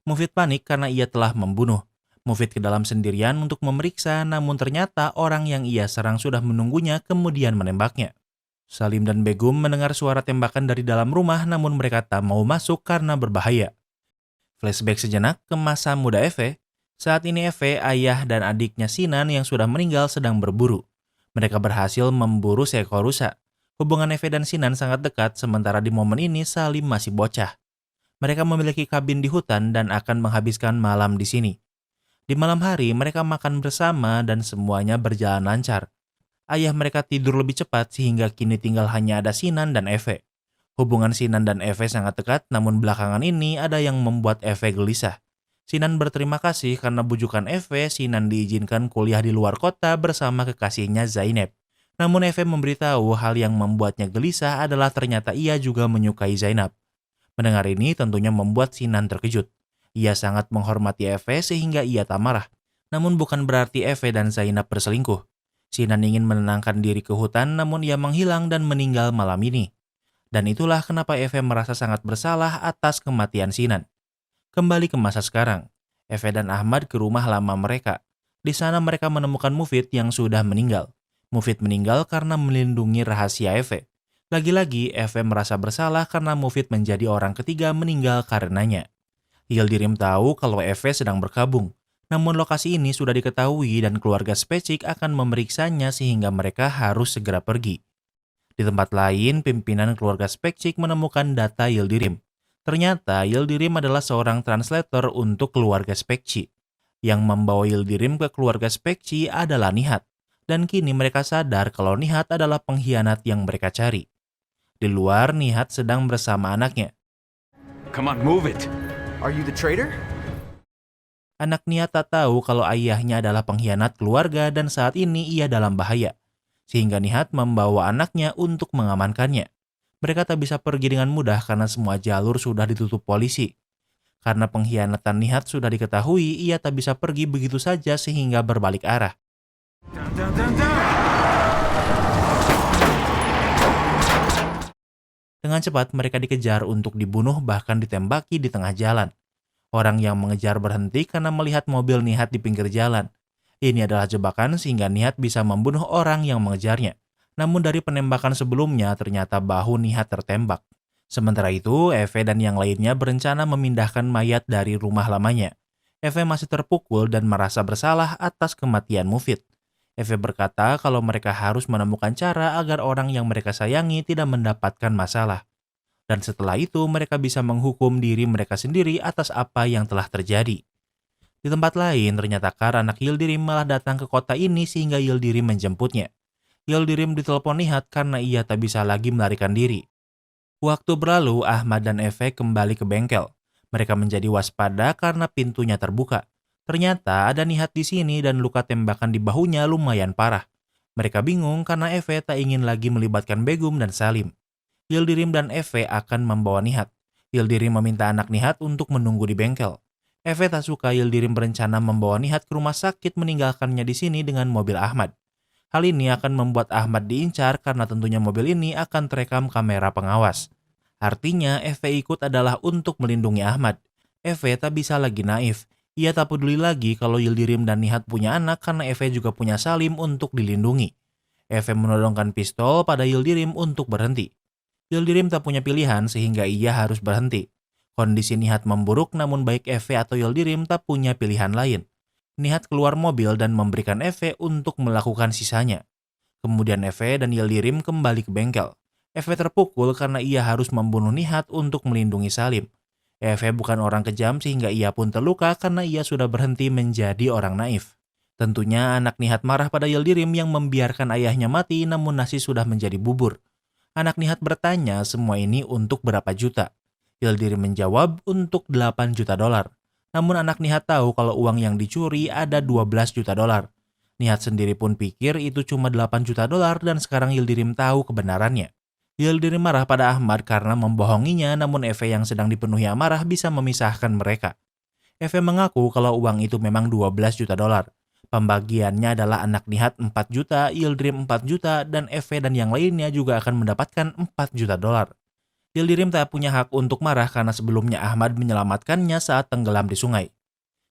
Mufid panik karena ia telah membunuh. Mufid ke dalam sendirian untuk memeriksa, namun ternyata orang yang ia serang sudah menunggunya kemudian menembaknya. Salim dan Begum mendengar suara tembakan dari dalam rumah, namun mereka tak mau masuk karena berbahaya. Flashback sejenak ke masa muda Eve. Saat ini Eve, ayah dan adiknya Sinan yang sudah meninggal sedang berburu. Mereka berhasil memburu seekor rusa. Hubungan Eve dan Sinan sangat dekat, sementara di momen ini Salim masih bocah. Mereka memiliki kabin di hutan dan akan menghabiskan malam di sini. Di malam hari, mereka makan bersama dan semuanya berjalan lancar. Ayah mereka tidur lebih cepat sehingga kini tinggal hanya ada Sinan dan Eve. Hubungan Sinan dan Eve sangat dekat, namun belakangan ini ada yang membuat Eve gelisah. Sinan berterima kasih karena bujukan Eve, Sinan diizinkan kuliah di luar kota bersama kekasihnya Zainab. Namun Eve memberitahu hal yang membuatnya gelisah adalah ternyata ia juga menyukai Zainab. Mendengar ini tentunya membuat Sinan terkejut. Ia sangat menghormati Eve sehingga ia tak marah. Namun bukan berarti Eve dan Zainab berselingkuh. Sinan ingin menenangkan diri ke hutan, namun ia menghilang dan meninggal malam ini. Dan itulah kenapa Eve merasa sangat bersalah atas kematian Sinan. Kembali ke masa sekarang, Eve dan Ahmad ke rumah lama mereka. Di sana mereka menemukan Mufid yang sudah meninggal. Mufid meninggal karena melindungi rahasia Eve. Lagi-lagi Eve merasa bersalah karena Mufid menjadi orang ketiga meninggal karenanya. Yildirim tahu kalau Eve sedang berkabung. Namun lokasi ini sudah diketahui dan keluarga Spacek akan memeriksanya sehingga mereka harus segera pergi. Di tempat lain, pimpinan keluarga Spacek menemukan data Yildirim. Ternyata Yildirim adalah seorang translator untuk keluarga Spacek. Yang membawa Yildirim ke keluarga Spacek adalah Nihat. Dan kini mereka sadar kalau Nihat adalah pengkhianat yang mereka cari. Di luar, Nihat sedang bersama anaknya. Come on, move it. Are you the traitor? Anak Nihat tak tahu kalau ayahnya adalah pengkhianat keluarga dan saat ini ia dalam bahaya. Sehingga Nihat membawa anaknya untuk mengamankannya. Mereka tak bisa pergi dengan mudah karena semua jalur sudah ditutup polisi. Karena pengkhianatan Nihat sudah diketahui, ia tak bisa pergi begitu saja sehingga berbalik arah. Dengan cepat mereka dikejar untuk dibunuh bahkan ditembaki di tengah jalan. Orang yang mengejar berhenti karena melihat mobil Nihat di pinggir jalan. Ini adalah jebakan sehingga Nihat bisa membunuh orang yang mengejarnya. Namun dari penembakan sebelumnya ternyata bahu Nihat tertembak. Sementara itu, Eve dan yang lainnya berencana memindahkan mayat dari rumah lamanya. Eve masih terpukul dan merasa bersalah atas kematian Mufid. Eve berkata kalau mereka harus menemukan cara agar orang yang mereka sayangi tidak mendapatkan masalah. Dan setelah itu mereka bisa menghukum diri mereka sendiri atas apa yang telah terjadi. Di tempat lain, ternyata Kar anak Yildirim malah datang ke kota ini sehingga Yildirim menjemputnya. Yildirim ditelepon Nihat karena ia tak bisa lagi melarikan diri. Waktu berlalu, Ahmad dan Eve kembali ke bengkel. Mereka menjadi waspada karena pintunya terbuka. Ternyata ada Nihat di sini dan luka tembakan di bahunya lumayan parah. Mereka bingung karena Eve tak ingin lagi melibatkan Begum dan Salim. Yildirim dan Eve akan membawa Nihat. Yildirim meminta anak Nihat untuk menunggu di bengkel. Eve tak suka Yildirim berencana membawa Nihat ke rumah sakit meninggalkannya di sini dengan mobil Ahmad. Hal ini akan membuat Ahmad diincar karena tentunya mobil ini akan terekam kamera pengawas. Artinya Eve ikut adalah untuk melindungi Ahmad. Eve tak bisa lagi naif. Ia tak peduli lagi kalau Yildirim dan Nihat punya anak karena Eve juga punya Salim untuk dilindungi. Eve menodongkan pistol pada Yildirim untuk berhenti. Yildirim tak punya pilihan sehingga ia harus berhenti. Kondisi Nihat memburuk namun baik Eve atau Yildirim tak punya pilihan lain. Nihat keluar mobil dan memberikan Eve untuk melakukan sisanya. Kemudian Eve dan Yildirim kembali ke bengkel. Eve terpukul karena ia harus membunuh Nihat untuk melindungi Salim. Eve bukan orang kejam sehingga ia pun terluka karena ia sudah berhenti menjadi orang naif. Tentunya anak Nihat marah pada Yildirim yang membiarkan ayahnya mati namun nasi sudah menjadi bubur. Anak Nihat bertanya semua ini untuk berapa juta. Yildirim menjawab untuk 8 juta dolar. Namun anak Nihat tahu kalau uang yang dicuri ada 12 juta dolar. Nihat sendiri pun pikir itu cuma 8 juta dolar dan sekarang Yildirim tahu kebenarannya. Yildirim marah pada Ahmad karena membohonginya namun Eve yang sedang dipenuhi amarah bisa memisahkan mereka. Eve mengaku kalau uang itu memang 12 juta dolar. Pembagiannya adalah anak Nihat 4 juta, Yildirim 4 juta, dan Eve dan yang lainnya juga akan mendapatkan 4 juta dolar. Yildirim tak punya hak untuk marah karena sebelumnya Ahmad menyelamatkannya saat tenggelam di sungai.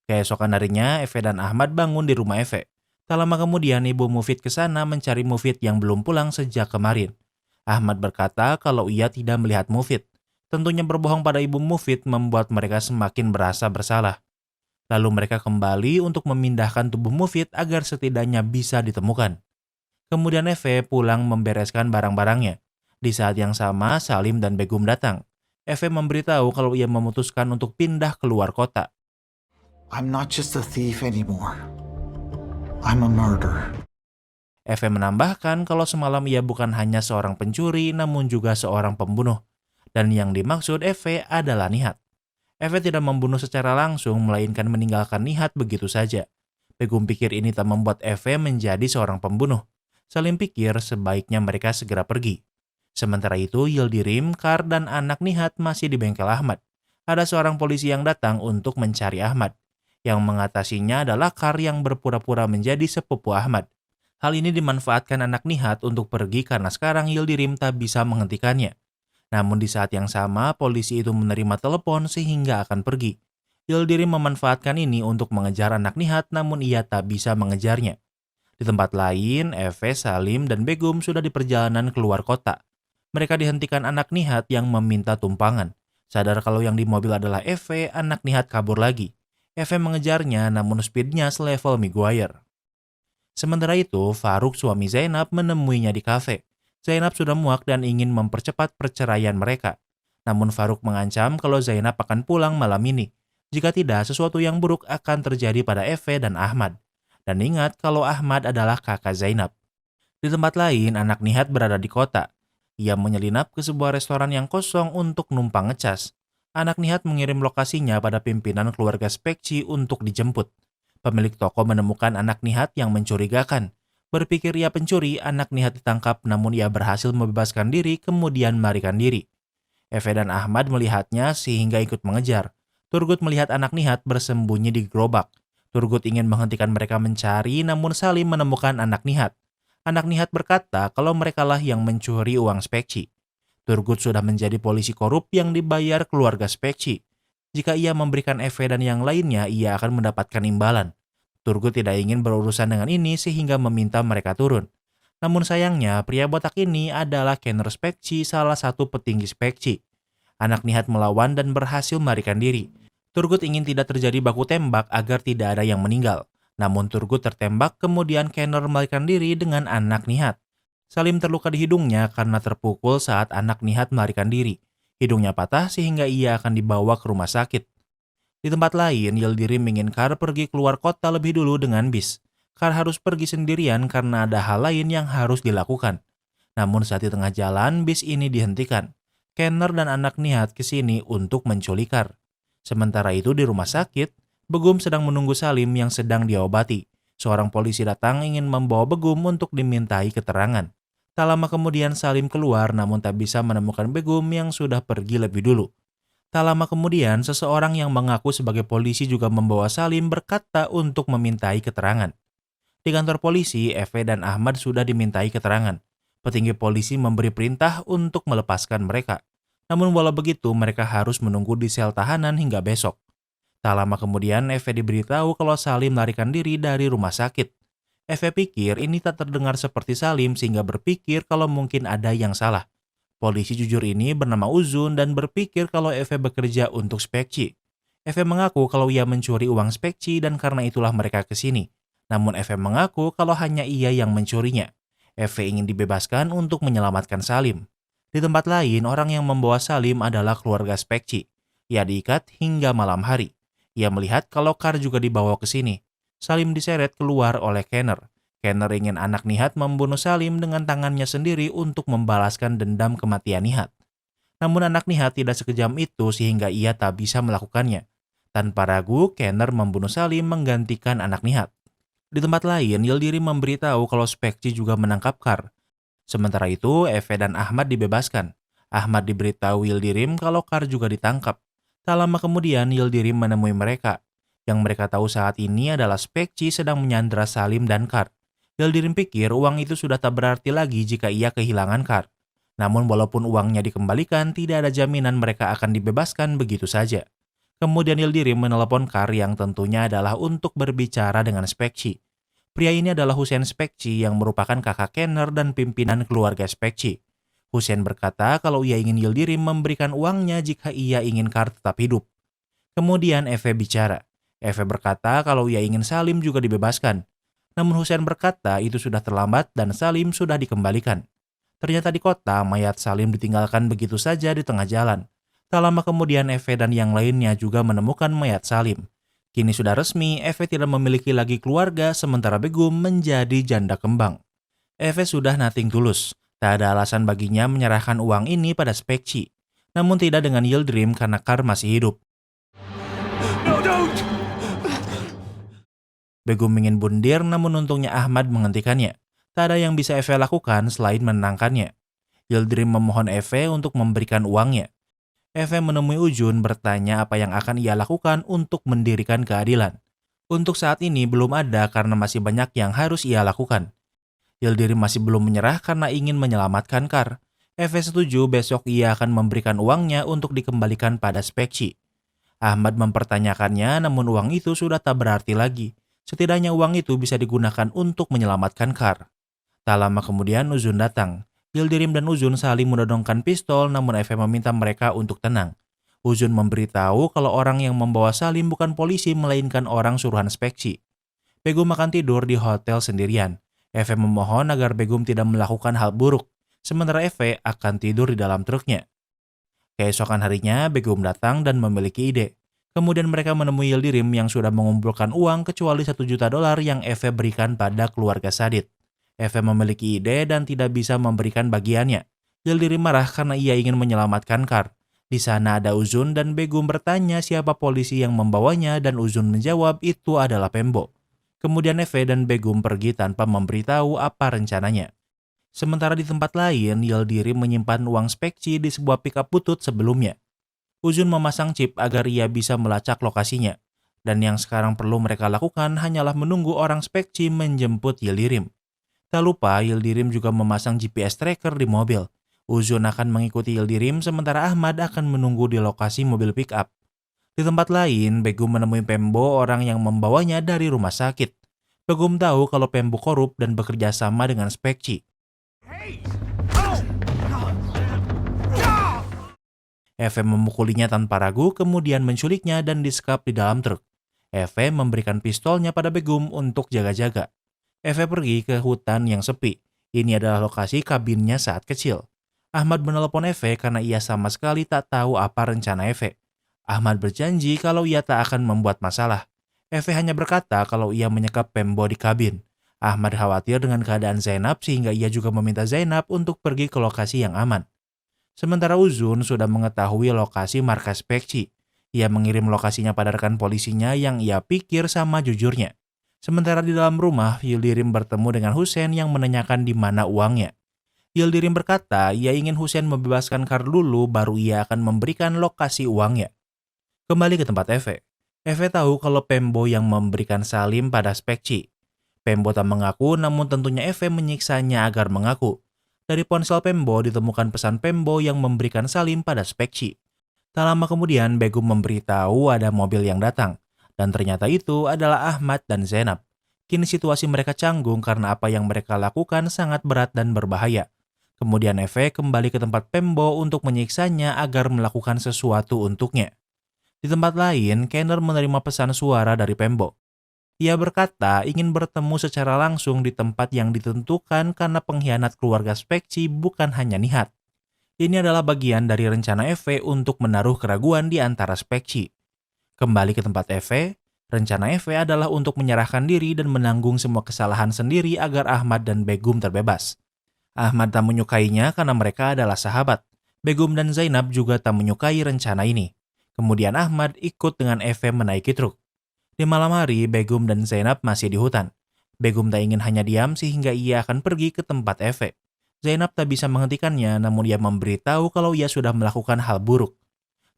Keesokan harinya, Eve dan Ahmad bangun di rumah Eve. Tak lama kemudian, ibu Mufid ke sana mencari Mufid yang belum pulang sejak kemarin. Ahmad berkata kalau ia tidak melihat Mufid. Tentunya berbohong pada ibu Mufid membuat mereka semakin berasa bersalah. Lalu mereka kembali untuk memindahkan tubuh Mufid agar setidaknya bisa ditemukan. Kemudian Eve pulang membereskan barang-barangnya. Di saat yang sama, Salim dan Begum datang. Eve memberitahu kalau ia memutuskan untuk pindah keluar kota. I'm not just a thief anymore. I'm a murderer. Eve menambahkan kalau semalam ia bukan hanya seorang pencuri namun juga seorang pembunuh. Dan yang dimaksud Eve adalah Nihat. Eve tidak membunuh secara langsung melainkan meninggalkan Nihat begitu saja. Begum pikir ini tak membuat Eve menjadi seorang pembunuh. Salim pikir sebaiknya mereka segera pergi. Sementara itu Yildirim, Kar, dan anak Nihat masih di bengkel Ahmad. Ada seorang polisi yang datang untuk mencari Ahmad. Yang mengatasinya adalah Kar yang berpura-pura menjadi sepupu Ahmad. Hal ini dimanfaatkan anak Nihat untuk pergi karena sekarang Yildirim tak bisa menghentikannya. Namun di saat yang sama, polisi itu menerima telepon sehingga akan pergi. Yildirim memanfaatkan ini untuk mengejar anak Nihat namun ia tak bisa mengejarnya. Di tempat lain, Eve, Salim, dan Begum sudah di perjalanan keluar kota. Mereka dihentikan anak Nihat yang meminta tumpangan. Sadar kalau yang di mobil adalah Eve, anak Nihat kabur lagi. Eve mengejarnya namun speednya selevel Miguire. Sementara itu, Faruk suami Zainab menemuinya di kafe. Zainab sudah muak dan ingin mempercepat perceraian mereka. Namun Faruk mengancam kalau Zainab akan pulang malam ini. Jika tidak, sesuatu yang buruk akan terjadi pada Eve dan Ahmad. Dan ingat kalau Ahmad adalah kakak Zainab. Di tempat lain, anak Nihat berada di kota. Ia menyelinap ke sebuah restoran yang kosong untuk numpang ngecas. Anak Nihat mengirim lokasinya pada pimpinan keluarga Spekci untuk dijemput. Pemilik toko menemukan anak Nihat yang mencurigakan. Berpikir ia pencuri, anak Nihat ditangkap namun ia berhasil membebaskan diri kemudian melarikan diri. Eve dan Ahmad melihatnya sehingga ikut mengejar. Turgut melihat anak Nihat bersembunyi di gerobak. Turgut ingin menghentikan mereka mencari namun Salim menemukan anak Nihat. Anak Nihat berkata kalau merekalah yang mencuri uang Spekci. Turgut sudah menjadi polisi korup yang dibayar keluarga Spekci. Jika ia memberikan Eve dan yang lainnya, ia akan mendapatkan imbalan. Turgut tidak ingin berurusan dengan ini sehingga meminta mereka turun. Namun sayangnya, pria botak ini adalah Kenner Spekci, salah satu petinggi Spekci. Anak Nihat melawan dan berhasil melarikan diri. Turgut ingin tidak terjadi baku tembak agar tidak ada yang meninggal. Namun Turgut tertembak, kemudian Kenner melarikan diri dengan anak Nihat. Salim terluka di hidungnya karena terpukul saat anak Nihat melarikan diri. Hidungnya patah sehingga ia akan dibawa ke rumah sakit. Di tempat lain, Yildirim ingin Kar pergi keluar kota lebih dulu dengan bis. Kar harus pergi sendirian karena ada hal lain yang harus dilakukan. Namun saat di tengah jalan, bis ini dihentikan. Kenner dan anak Nihat ke sini untuk menculik Kar. Sementara itu di rumah sakit, Begum sedang menunggu Salim yang sedang diobati. Seorang polisi datang ingin membawa Begum untuk dimintai keterangan. Tak lama kemudian Salim keluar namun tak bisa menemukan Begum yang sudah pergi lebih dulu. Tak lama kemudian seseorang yang mengaku sebagai polisi juga membawa Salim berkata untuk memintai keterangan. Di kantor polisi, Eve dan Ahmad sudah dimintai keterangan. Petinggi polisi memberi perintah untuk melepaskan mereka. Namun walau begitu mereka harus menunggu di sel tahanan hingga besok. Tak lama kemudian Eve diberitahu kalau Salim melarikan diri dari rumah sakit. Eve pikir ini tak terdengar seperti Salim sehingga berpikir kalau mungkin ada yang salah. Polisi jujur ini bernama Uzun dan berpikir kalau Eve bekerja untuk Spekci. Eve mengaku kalau ia mencuri uang Spekci dan karena itulah mereka ke sini. Namun Eve mengaku kalau hanya ia yang mencurinya. Eve ingin dibebaskan untuk menyelamatkan Salim. Di tempat lain, orang yang membawa Salim adalah keluarga Spekci. Ia diikat hingga malam hari. Ia melihat kalau Kar juga dibawa ke sini. Salim diseret keluar oleh Kenner. Kenner ingin anak Nihat membunuh Salim dengan tangannya sendiri untuk membalaskan dendam kematian Nihat. Namun anak Nihat tidak sekejam itu sehingga ia tak bisa melakukannya. Tanpa ragu, Kenner membunuh Salim menggantikan anak Nihat. Di tempat lain, Yildirim memberitahu kalau Spekci juga menangkap Kar. Sementara itu, Eve dan Ahmad dibebaskan. Ahmad diberitahu Yildirim kalau Kar juga ditangkap. Tak lama kemudian, Yildirim menemui mereka. Yang mereka tahu saat ini adalah Spekci sedang menyandra Salim dan Kar. Yildirim pikir uang itu sudah tak berarti lagi jika ia kehilangan Kar. Namun walaupun uangnya dikembalikan, tidak ada jaminan mereka akan dibebaskan begitu saja. Kemudian Yildirim menelepon Kar yang tentunya adalah untuk berbicara dengan Spekci. Pria ini adalah Hussein Spekci yang merupakan kakak Kenner dan pimpinan keluarga Spekci. Hussein berkata kalau ia ingin Yildirim memberikan uangnya jika ia ingin Kar tetap hidup. Kemudian Eve bicara. Eve berkata kalau ia ingin Salim juga dibebaskan. Namun Hussein berkata itu sudah terlambat dan Salim sudah dikembalikan. Ternyata di kota, mayat Salim ditinggalkan begitu saja di tengah jalan. Tak lama kemudian Eve dan yang lainnya juga menemukan mayat Salim. Kini sudah resmi, Eve tidak memiliki lagi keluarga sementara Begum menjadi janda kembang. Eve sudah nothing tulus. Tak ada alasan baginya menyerahkan uang ini pada Spekci. Namun tidak dengan Yildirim karena Kar masih hidup. No, don't! Begum ingin bundir namun untungnya Ahmad menghentikannya. Tak ada yang bisa Eve lakukan selain menenangkannya. Yildirim memohon Eve untuk memberikan uangnya. Eve menemui Ujun bertanya apa yang akan ia lakukan untuk mendirikan keadilan. Untuk saat ini belum ada karena masih banyak yang harus ia lakukan. Yildirim masih belum menyerah karena ingin menyelamatkan Kar. Eve setuju besok ia akan memberikan uangnya untuk dikembalikan pada Spekci. Ahmad mempertanyakannya namun uang itu sudah tak berarti lagi. Setidaknya uang itu bisa digunakan untuk menyelamatkan Kar. Tak lama kemudian Uzun datang. Yildirim dan Uzun saling menodongkan pistol namun Eve meminta mereka untuk tenang. Uzun memberitahu kalau orang yang membawa Salim bukan polisi melainkan orang suruhan Spekci. Begum makan tidur di hotel sendirian. Eve memohon agar Begum tidak melakukan hal buruk. Sementara Eve akan tidur di dalam truknya. Keesokan harinya Begum datang dan memiliki ide. Kemudian mereka menemui Yildirim yang sudah mengumpulkan uang kecuali $1 juta yang Eve berikan pada keluarga Sadid. Eve memiliki ide dan tidak bisa memberikan bagiannya. Yildirim marah karena ia ingin menyelamatkan Kar. Di sana ada Uzun dan Begum bertanya siapa polisi yang membawanya dan Uzun menjawab itu adalah Pembo. Kemudian Eve dan Begum pergi tanpa memberitahu apa rencananya. Sementara di tempat lain, Yildirim menyimpan uang Spekci di sebuah pickup butut sebelumnya. Uzun memasang chip agar ia bisa melacak lokasinya. Dan yang sekarang perlu mereka lakukan hanyalah menunggu orang Spekci menjemput Yildirim. Tak lupa, Yildirim juga memasang GPS tracker di mobil. Uzun akan mengikuti Yildirim sementara Ahmad akan menunggu di lokasi mobil pick-up. Di tempat lain, Begum menemui Pembo, orang yang membawanya dari rumah sakit. Begum tahu kalau Pembo korup dan bekerja sama dengan Spekci. Eve memukulinya tanpa ragu, kemudian menculiknya dan disekap di dalam truk. Eve memberikan pistolnya pada Begum untuk jaga-jaga. Eve pergi ke hutan yang sepi. Ini adalah lokasi kabinnya saat kecil. Ahmad menelepon Eve karena ia sama sekali tak tahu apa rencana Eve. Ahmad berjanji kalau ia tak akan membuat masalah. Eve hanya berkata kalau ia menyekap Pembo di kabin. Ahmad khawatir dengan keadaan Zainab sehingga ia juga meminta Zainab untuk pergi ke lokasi yang aman. Sementara Uzun sudah mengetahui lokasi markas Spekci. Ia mengirim lokasinya pada rekan polisinya yang ia pikir sama jujurnya. Sementara di dalam rumah, Yildirim bertemu dengan Hussein yang menanyakan di mana uangnya. Yildirim berkata ia ingin Hussein membebaskan Kar dulu baru ia akan memberikan lokasi uangnya. Kembali ke tempat Eve. Eve tahu kalau Pembo yang memberikan Salim pada Spekci. Pembo tak mengaku namun tentunya Eve menyiksanya agar mengaku. Dari ponsel Pembo ditemukan pesan Pembo yang memberikan Salim pada Spekci. Tak lama kemudian Begum memberitahu ada mobil yang datang. Dan ternyata itu adalah Ahmad dan Zainab. Kini situasi mereka canggung karena apa yang mereka lakukan sangat berat dan berbahaya. Kemudian Eve kembali ke tempat Pembo untuk menyiksanya agar melakukan sesuatu untuknya. Di tempat lain, Kenner menerima pesan suara dari Pembo. Ia berkata ingin bertemu secara langsung di tempat yang ditentukan karena pengkhianat keluarga Spekci bukan hanya Nihat. Ini adalah bagian dari rencana Eve untuk menaruh keraguan di antara Spekci. Kembali ke tempat Eve, rencana Eve adalah untuk menyerahkan diri dan menanggung semua kesalahan sendiri agar Ahmad dan Begum terbebas. Ahmad tak menyukainya karena mereka adalah sahabat. Begum dan Zainab juga tak menyukai rencana ini. Kemudian Ahmad ikut dengan Eve menaiki truk. Di malam hari, Begum dan Zainab masih di hutan. Begum tak ingin hanya diam sehingga ia akan pergi ke tempat Eve. Zainab tak bisa menghentikannya namun ia memberitahu kalau ia sudah melakukan hal buruk.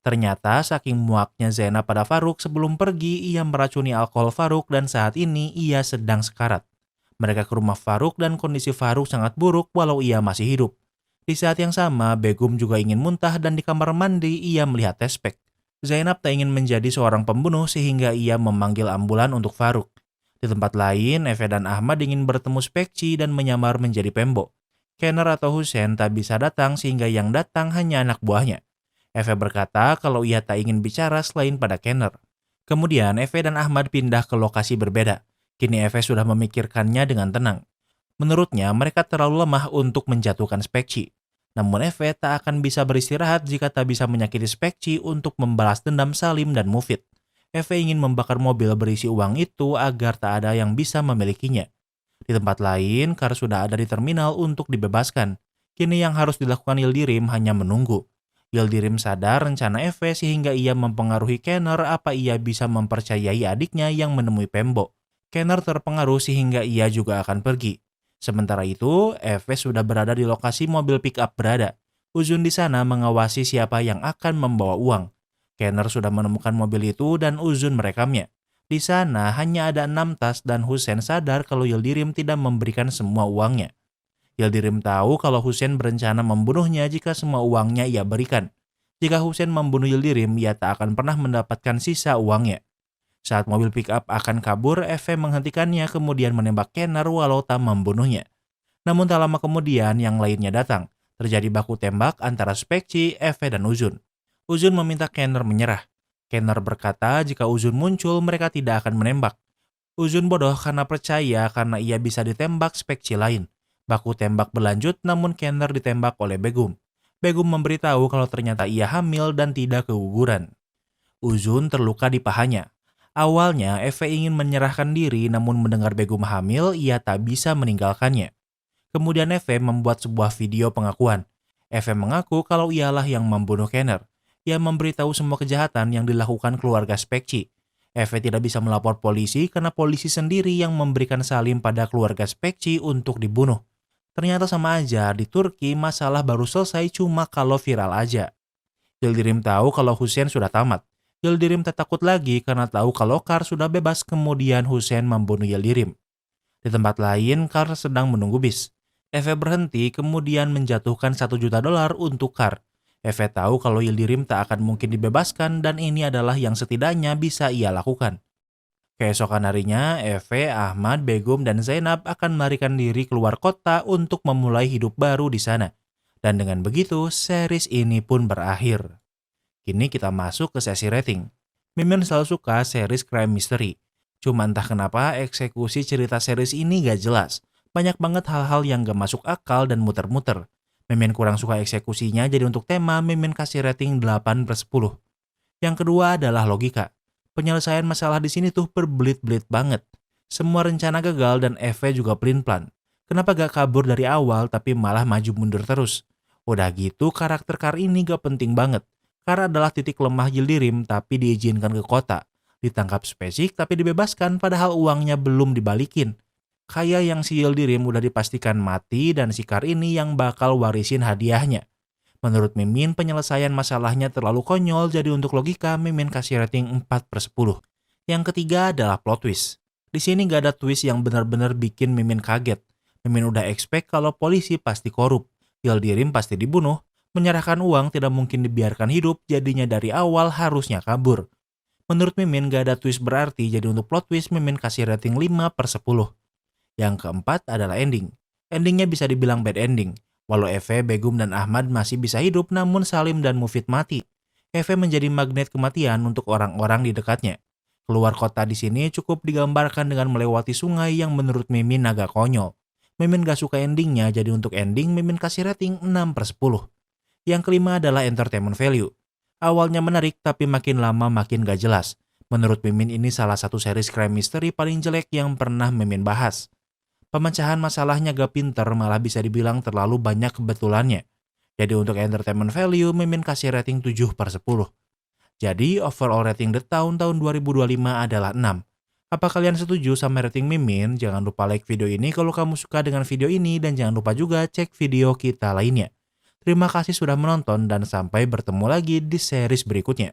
Ternyata saking muaknya Zainab pada Faruk sebelum pergi ia meracuni alkohol Faruk dan saat ini ia sedang sekarat. Mereka ke rumah Faruk dan kondisi Faruk sangat buruk walau ia masih hidup. Di saat yang sama, Begum juga ingin muntah dan di kamar mandi ia melihat Tespek. Zainab tak ingin menjadi seorang pembunuh sehingga ia memanggil ambulan untuk Faruk. Di tempat lain, Eve dan Ahmad ingin bertemu Spekci dan menyamar menjadi Pembo. Kenner atau Hussein tak bisa datang sehingga yang datang hanya anak buahnya. Eve berkata kalau ia tak ingin bicara selain pada Kenner. Kemudian Eve dan Ahmad pindah ke lokasi berbeda. Kini Eve sudah memikirkannya dengan tenang. Menurutnya mereka terlalu lemah untuk menjatuhkan Spekci. Namun Eve tak akan bisa beristirahat jika tak bisa menyakiti Spekci untuk membalas dendam Salim dan Mufid. Eve ingin membakar mobil berisi uang itu agar tak ada yang bisa memilikinya. Di tempat lain, Kar sudah ada di terminal untuk dibebaskan. Kini yang harus dilakukan Yildirim hanya menunggu. Yildirim sadar rencana Eve sehingga ia mempengaruhi Kenner apa ia bisa mempercayai adiknya yang menemui Pembo. Kenner terpengaruh sehingga ia juga akan pergi. Sementara itu, Eve sudah berada di lokasi mobil pick-up berada. Uzun di sana mengawasi siapa yang akan membawa uang. Kenner sudah menemukan mobil itu dan Uzun merekamnya. Di sana hanya ada 6 tas dan Hussein sadar kalau Yildirim tidak memberikan semua uangnya. Yildirim tahu kalau Hussein berencana membunuhnya jika semua uangnya ia berikan. Jika Hussein membunuh Yildirim, ia tak akan pernah mendapatkan sisa uangnya. Saat mobil pick-up akan kabur, Eve menghentikannya kemudian menembak Kenner walau tak membunuhnya. Namun tak lama kemudian yang lainnya datang. Terjadi baku tembak antara Spekci, Eve dan Uzun. Uzun meminta Kenner menyerah. Kenner berkata jika Uzun muncul mereka tidak akan menembak. Uzun bodoh karena percaya karena ia bisa ditembak Spekci lain. Baku tembak berlanjut namun Kenner ditembak oleh Begum. Begum memberitahu kalau ternyata ia hamil dan tidak keguguran. Uzun terluka di pahanya. Awalnya Eve ingin menyerahkan diri namun mendengar Begum hamil ia tak bisa meninggalkannya. Kemudian Eve membuat sebuah video pengakuan. Eve mengaku kalau ialah yang membunuh Kenner. Ia memberitahu semua kejahatan yang dilakukan keluarga Spekci. Eve tidak bisa melapor polisi karena polisi sendiri yang memberikan Salim pada keluarga Spekci untuk dibunuh. Ternyata sama aja, di Turki masalah baru selesai cuma kalau viral aja. Yildirim tahu kalau Hussein sudah tamat. Yildirim tak takut lagi karena tahu kalau Kar sudah bebas kemudian Hussein membunuh Yildirim. Di tempat lain, Kar sedang menunggu bis. Eve berhenti kemudian menjatuhkan $1 juta untuk Kar. Eve tahu kalau Yildirim tak akan mungkin dibebaskan dan ini adalah yang setidaknya bisa ia lakukan. Keesokan harinya, Eve, Ahmad, Begum, dan Zainab akan melarikan diri keluar kota untuk memulai hidup baru di sana. Dan dengan begitu, series ini pun berakhir. Kini kita masuk ke sesi rating. Mimin selalu suka series crime mystery. Cuma entah kenapa eksekusi cerita series ini gak jelas. Banyak banget hal-hal yang gak masuk akal dan muter-muter. Mimin kurang suka eksekusinya jadi untuk tema Mimin kasih rating 8/10. Yang kedua adalah logika. Penyelesaian masalah di sini tuh berbelit-belit banget. Semua rencana gagal dan Eve juga pelin-pelan. Kenapa gak kabur dari awal tapi malah maju mundur terus? Udah gitu karakter Kar ini gak penting banget. Kar adalah titik lemah Yildirim tapi diizinkan ke kota. Ditangkap Spesik tapi dibebaskan padahal uangnya belum dibalikin. Kayak yang si Yildirim udah dipastikan mati dan si Kar ini yang bakal warisin hadiahnya. Menurut Mimin penyelesaian masalahnya terlalu konyol jadi untuk logika Mimin kasih rating 4/10. Yang ketiga adalah plot twist. Di sini gak ada twist yang benar-benar bikin Mimin kaget. Mimin udah expect kalau polisi pasti korup, Yildirim pasti dibunuh. Menyerahkan uang tidak mungkin dibiarkan hidup, jadinya dari awal harusnya kabur. Menurut Mimin gak ada twist berarti, jadi untuk plot twist Mimin kasih rating 5/10. Yang keempat adalah ending. Endingnya bisa dibilang bad ending. Walau Eve, Begum, dan Ahmad masih bisa hidup, namun Salim dan Mufid mati. Eve menjadi magnet kematian untuk orang-orang di dekatnya. Keluar kota di sini cukup digambarkan dengan melewati sungai yang menurut Mimin agak konyol. Mimin gak suka endingnya, jadi untuk ending Mimin kasih rating 6/10. Yang kelima adalah entertainment value. Awalnya menarik tapi makin lama makin gak jelas. Menurut Mimin ini salah satu series crime mystery paling jelek yang pernah Mimin bahas. Pemecahan masalahnya gak pinter malah bisa dibilang terlalu banyak kebetulannya. Jadi untuk entertainment value Mimin kasih rating 7/10. Jadi overall rating The Town tahun 2025 adalah 6. Apa kalian setuju sama rating Mimin? Jangan lupa like video ini kalau kamu suka dengan video ini dan jangan lupa juga cek video kita lainnya. Terima kasih sudah menonton dan sampai bertemu lagi di series berikutnya.